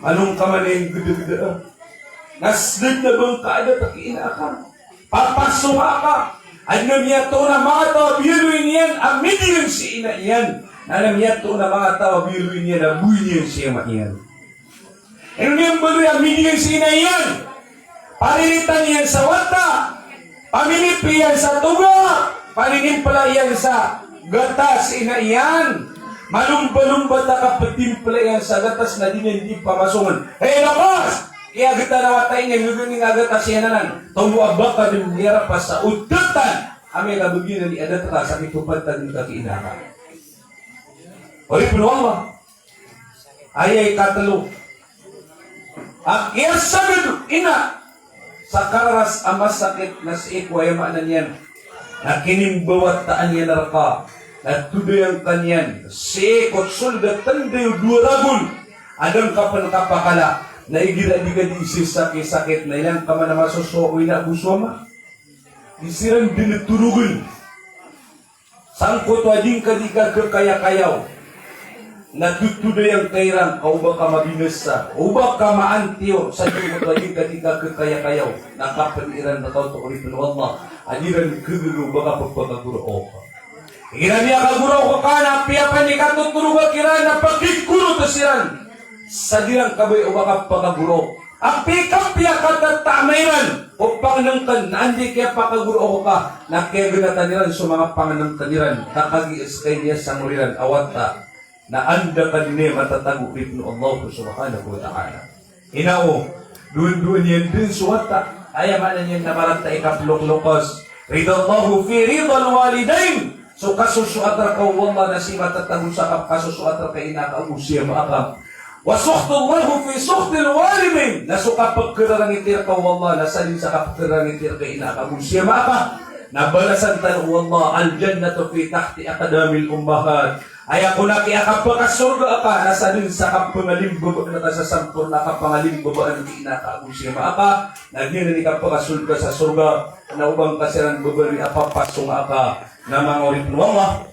Anong kamaling gada-gada? Nasdad na bang kaada takiina ka? Papasuma ka? Ano niya to na mga tawabiruin yan? Amidin si ina yan. Alam niya to na mga tawabiruin yan? Abuyin siya maiyan. Ano niya baloy amidin si ina yan? Parilitan yan sa wata. Paminipiyan sa tuga, paninimpala iyan sa gatas inaiyan. Malumba-lumba na kapatimpala iyan sa gatas na hindi pamasungan. Hey, lakas! Kaya kita nawatay niya, nuguning agatas yan nanan. Tumuabak ka din niyara pa sa udatan. Aming kabuginan ni adat ka sa kitupatan ng kakiinaka. Ori puno Allah. Ayay katalo. Ang iyasagad ina sa kararas amas sakit na si ikwayamanan yan. Na kinimbawat taan yan naraka. Na tudoy ang kanyan. Si ikot sulgat tandayo duwaragul. Adang kapal kapakala. Na igira-diga di sakit-sakit. Na ilang kama na masusukoy na buswama. Isirang diniturugun. Sangkot wading kadika kekaya-kayaw. Natutuloy ang kairang, kauba ka mabinasa, uba ka maantiyo, sa iyo wading kadika kekaya-kayaw. Nakapaniran na tao to ulit ng Allah. Adiran keguru baka pagpagaguro o ka. Iginaniya kaguro ko ka na piyapan ni katuturuga kira na pagkikuro to siran. Sa dirang kabay o baka pagaguro. Ang pikapya katatamairan o panganangkan na hindi kaya pakaguro ka na kaya ginataniran sa mga panganangkaniran nakagiis kay niya sa muriran awata na anda ka din matatago rin ng Allah subhanahu wa ta'ala. Inao, doon yan din suwata ayaman na niya namaranta ikaplok-lokos ridallahu fi ridal walidain so kasusuatra ka wallah na si matatago sa kasusuatra ka inakausya maakam wasuhtullahu fi suhtil walimin nasuka pagkirarangitir ka wallah nasalin sa kapagkirarangitir ka inakausya maakam nabalasan tayo wallah al-jannatu fi tahti akadamil ummahat ay ako na kaya kapakasurga ka nasa din sa kapangalimbo na sa sampur na kapangalimbo ang kinakaagusya maaka naging ka kapakasurga sa surga na ubang kasiran babari apapasong aka na mga orit ng Allah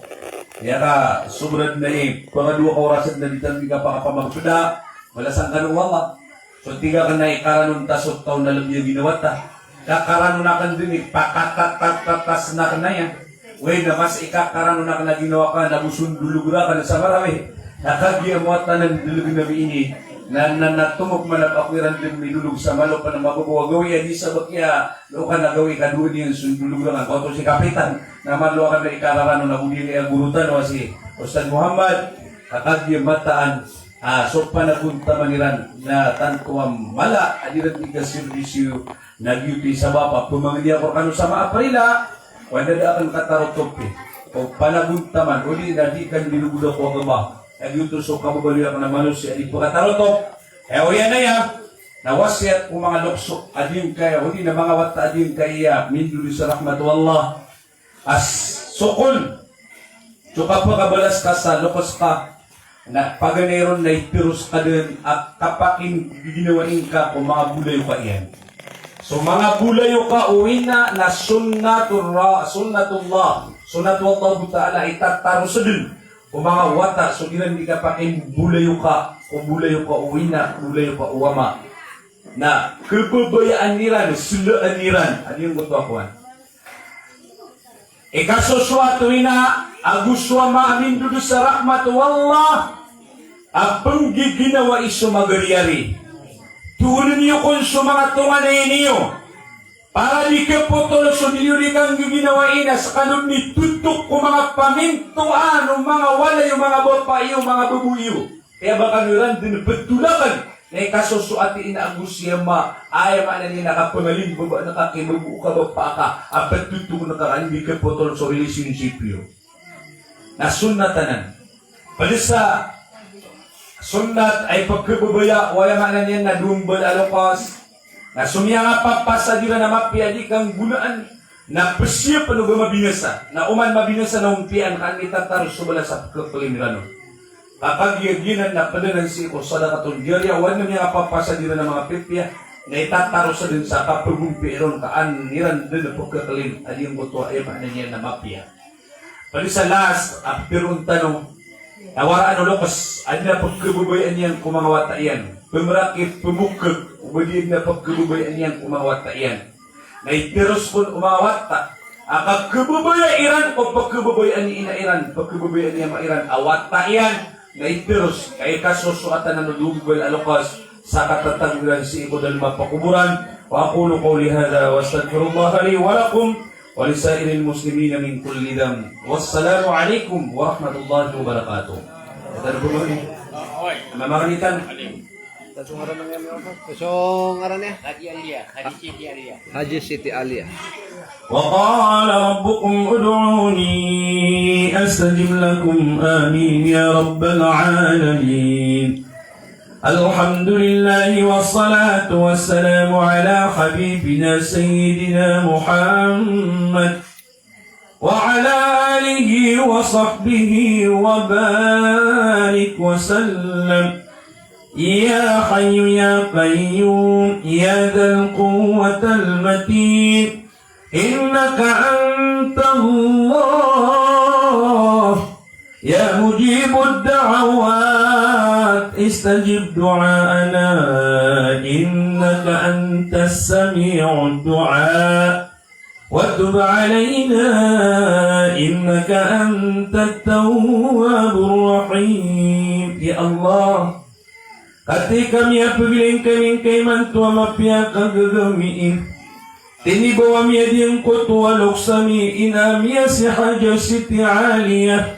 kaya ka subrad na pangadua ka orasan na ditan di ka pakapamagsuda malasan ka ng Allah so tiga ka na ikaranong tasot taon na lang yung ginawa ta kakarano na kan din pakatatatas na ka na yan. Uy, na mas ikakarano na ka na ginawa ka, nabusun dulugura ka na sa marami. Nakagiamwata ng dulug na ini, na natumok man at akwiran din may dulug sa malo pa na mabubuwa. Gawi, adi sa bakya, loo ka na gawi ka doon yung sundulugura nga. Kauto si Kapitan, na malo ka na ikararano na huli niya gurutan o si Ustad Muhammad, nakagiamataan, so panagunta maniran na tantuam mala, adiran tiga servisyo, nagyuti sa bapa, pumangili ako kano sa maaprila, wala na akan katarotopi. O panaguntaman, o di na di kan dinuguda ko agama. Ang yuto so kamabali ako na manusia, di po katarotop. O yan na yan. Nawasiat ko mga lokso, adim kaya, o di na mga wata adim kaya, minduli sa rahmatu Allah. As sukol. So kapag kabalas ka sa lokos ka, na paganeron na ipirus ka din, at kapakin ginawain ka kung mga bulay ka iyan. So mga bulayo ka uwi na sunnatullah ta'ala itataro sa dun o mga wata so ilan di ka pakin bulayo ka o bulayo ka uwi na bulayo ka uwama na kebabayaan niran sulaan niran ano yung gusto ako ikasuswato ina aguswa maamin dudu sa rahmat wallah apang giginawa iso magaryari tuunin niyo kung sa mga tunganay niyo para di ka putol so niliyuri kang giginawain sa kanong nitutok ko mga pamintuan o mga walay o mga bapayo o mga babuyo kaya baka nilang din betulakan na ikasusuati inaagusya ma ay maana niya nakapangaling baba nakakimabu ka bapa ka ang betutok na karaan di ka putol sa relationship yun na sunnatanan palisa sunnat ay pagkababaya, wala manan yan na dumbal alokas, na sumya nga papasa dira na mapiadi kang gunaan, na pasya pa no mabinasa, na uman mabinasa na umpian kan itataro subala sa pagkapalimilano. Kapag yaginan na padanan si ko sa dakatong diarya, wala niya nga papasa dira na mga pipya, na itataro sa din sa kapagumpiron kaan niran din na pagkakalim, adi yung buto ay manan yan na mapya. Pali sa last, after un tanong, nawaraan ulo kas ano na pagkabubayan niyan kumangawata iyan. Pumrakit, pumukag, ubadid na pagkabubayan niyan kumangawata iyan. Naitiros kun umawata. Ang pagkabubayan o pagkabubayan ni inairan, pagkabubayan niya mairan, awata iyan. Naitiros, kay kasusuatan na nudugol alokas sa katatanggulan si iko dal mapakuburan وأقول قولي هذا وأستغفر الله لي ولكم ولسائر المسلمين من كل ذنب والسلام عليكم ورحمة الله وبركاته. Mamangalitan. Kusong ngaran niya? Haji Siti Alia. وقال ربكم ادعوني أستجب لكم آمين يا رب العالمين. الحمد لله والصلاة والسلام على حبيبنا سيدنا محمد وعلى آله وصحبه وبارك وسلم. يا حي يا قيوم يا ذا القوة المتين إنك أنت الله يا مجيب الدعوات استجب دعاءنا إنك أنت السميع الدعاء وتب علينا إنك أنت التواب الرحيم. يا الله katika miyapiling kaming kay mantua mapiyak ang gagamiin tinibawa miya diyang kutuwalok sa mi inamiya si Haja Siti Alia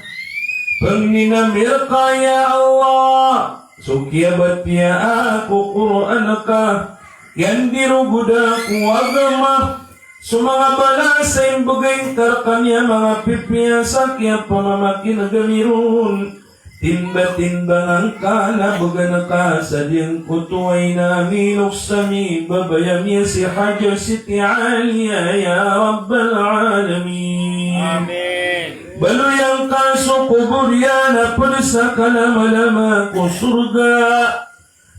pagninamir ka ya Allah sukyabat ya ako Quran ka yan diruguda ko agama so mga balasa yung bagay tarkamya mga pipiyasak ya pamamakin agamirun timba-timbang ang kalabagan ka sa diyang kutuay namin uksami babayamya si Haja Siti Alia ya Rabbal Alamin. Amen. Baluyang kaso kuburya na pulsa ka na malama ko surga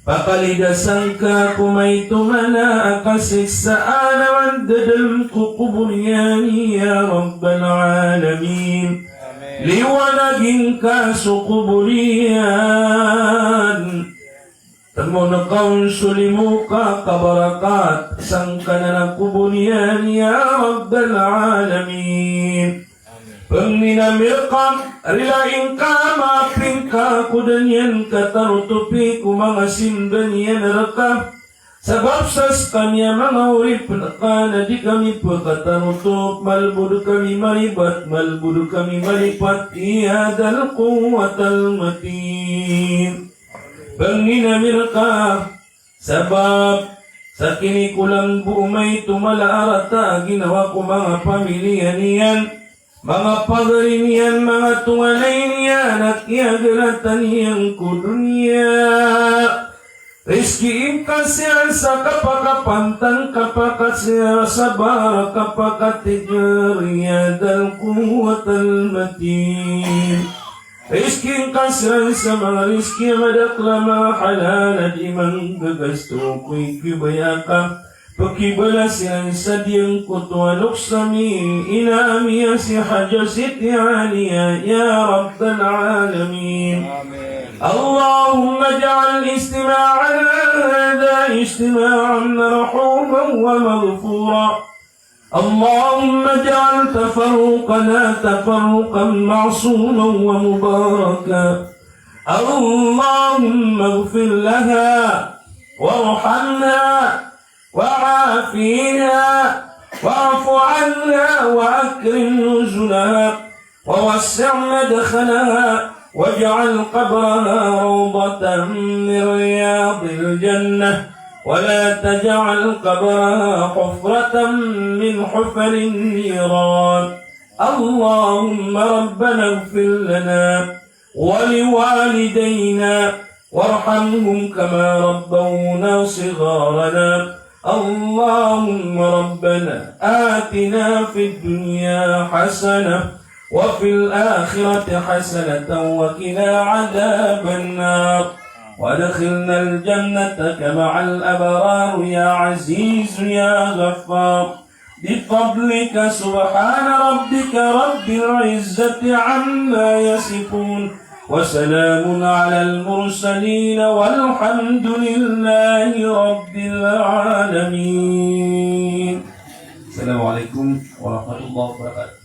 papalidasan ka kumay tumana kasiksaan naman dadam ko kuburyani ya Rabbal Alamin. Liwanagin ka sukubulian Tamo na kaunsuli mo ka kabarakat Sang ka na ng kubulian ya Rabbal Alamin. Pagninamir ka rilaing ka maping ka kudanyan katarutupi ku mga simban yan raka Sabab sas kanya mga urip na di kami pagkatarutup malbud kami malibat malbud kami malipat iyadal kuwatal matin. Panginamir ka sabab sa kinikulang buumay tumalaarata ginawa ko mga pamilya niyan mga pagarin niyan mga tungalay niyan at iyagalatan niyang kudunya. Rizki kasya sa kapakapantang kapakasya sa bara kapakatigar dal kuwatal matin. Rizki kasya sa mga rizki madakla mahalala di mang gagasto ko'y kibayaka. Pakibala siya sa diyang kutualok sa mi inamiya si Haja Siti Alia ya Rabbal Alamin. Amen. اللهم اجعل استماعنا هذا اجتماعا مرحوما ومغفورا. اللهم اجعل تفرقنا تفرقا معصوما ومباركا. اللهم اغفر لها وارحمها وعافيها واعف عنها واكرم نزلها ووسع مدخلها واجعل قبرها روضة من رياض الجنة ولا تجعل قبرها حفرة من حفر النيران. اللهم ربنا اغفر لنا ولوالدينا وارحمهم كما ربونا صغارنا. اللهم ربنا آتنا في الدنيا حسنة وفي الآخرة حسنة وقنا عذاب النار وادخلنا الجنة مع الأبرار يا عزيز يا غفار بفضلك سبحان ربك رب العزة عما يصفون وسلام على المرسلين والحمد لله رب العالمين. السلام عليكم ورحمة الله وبركاته.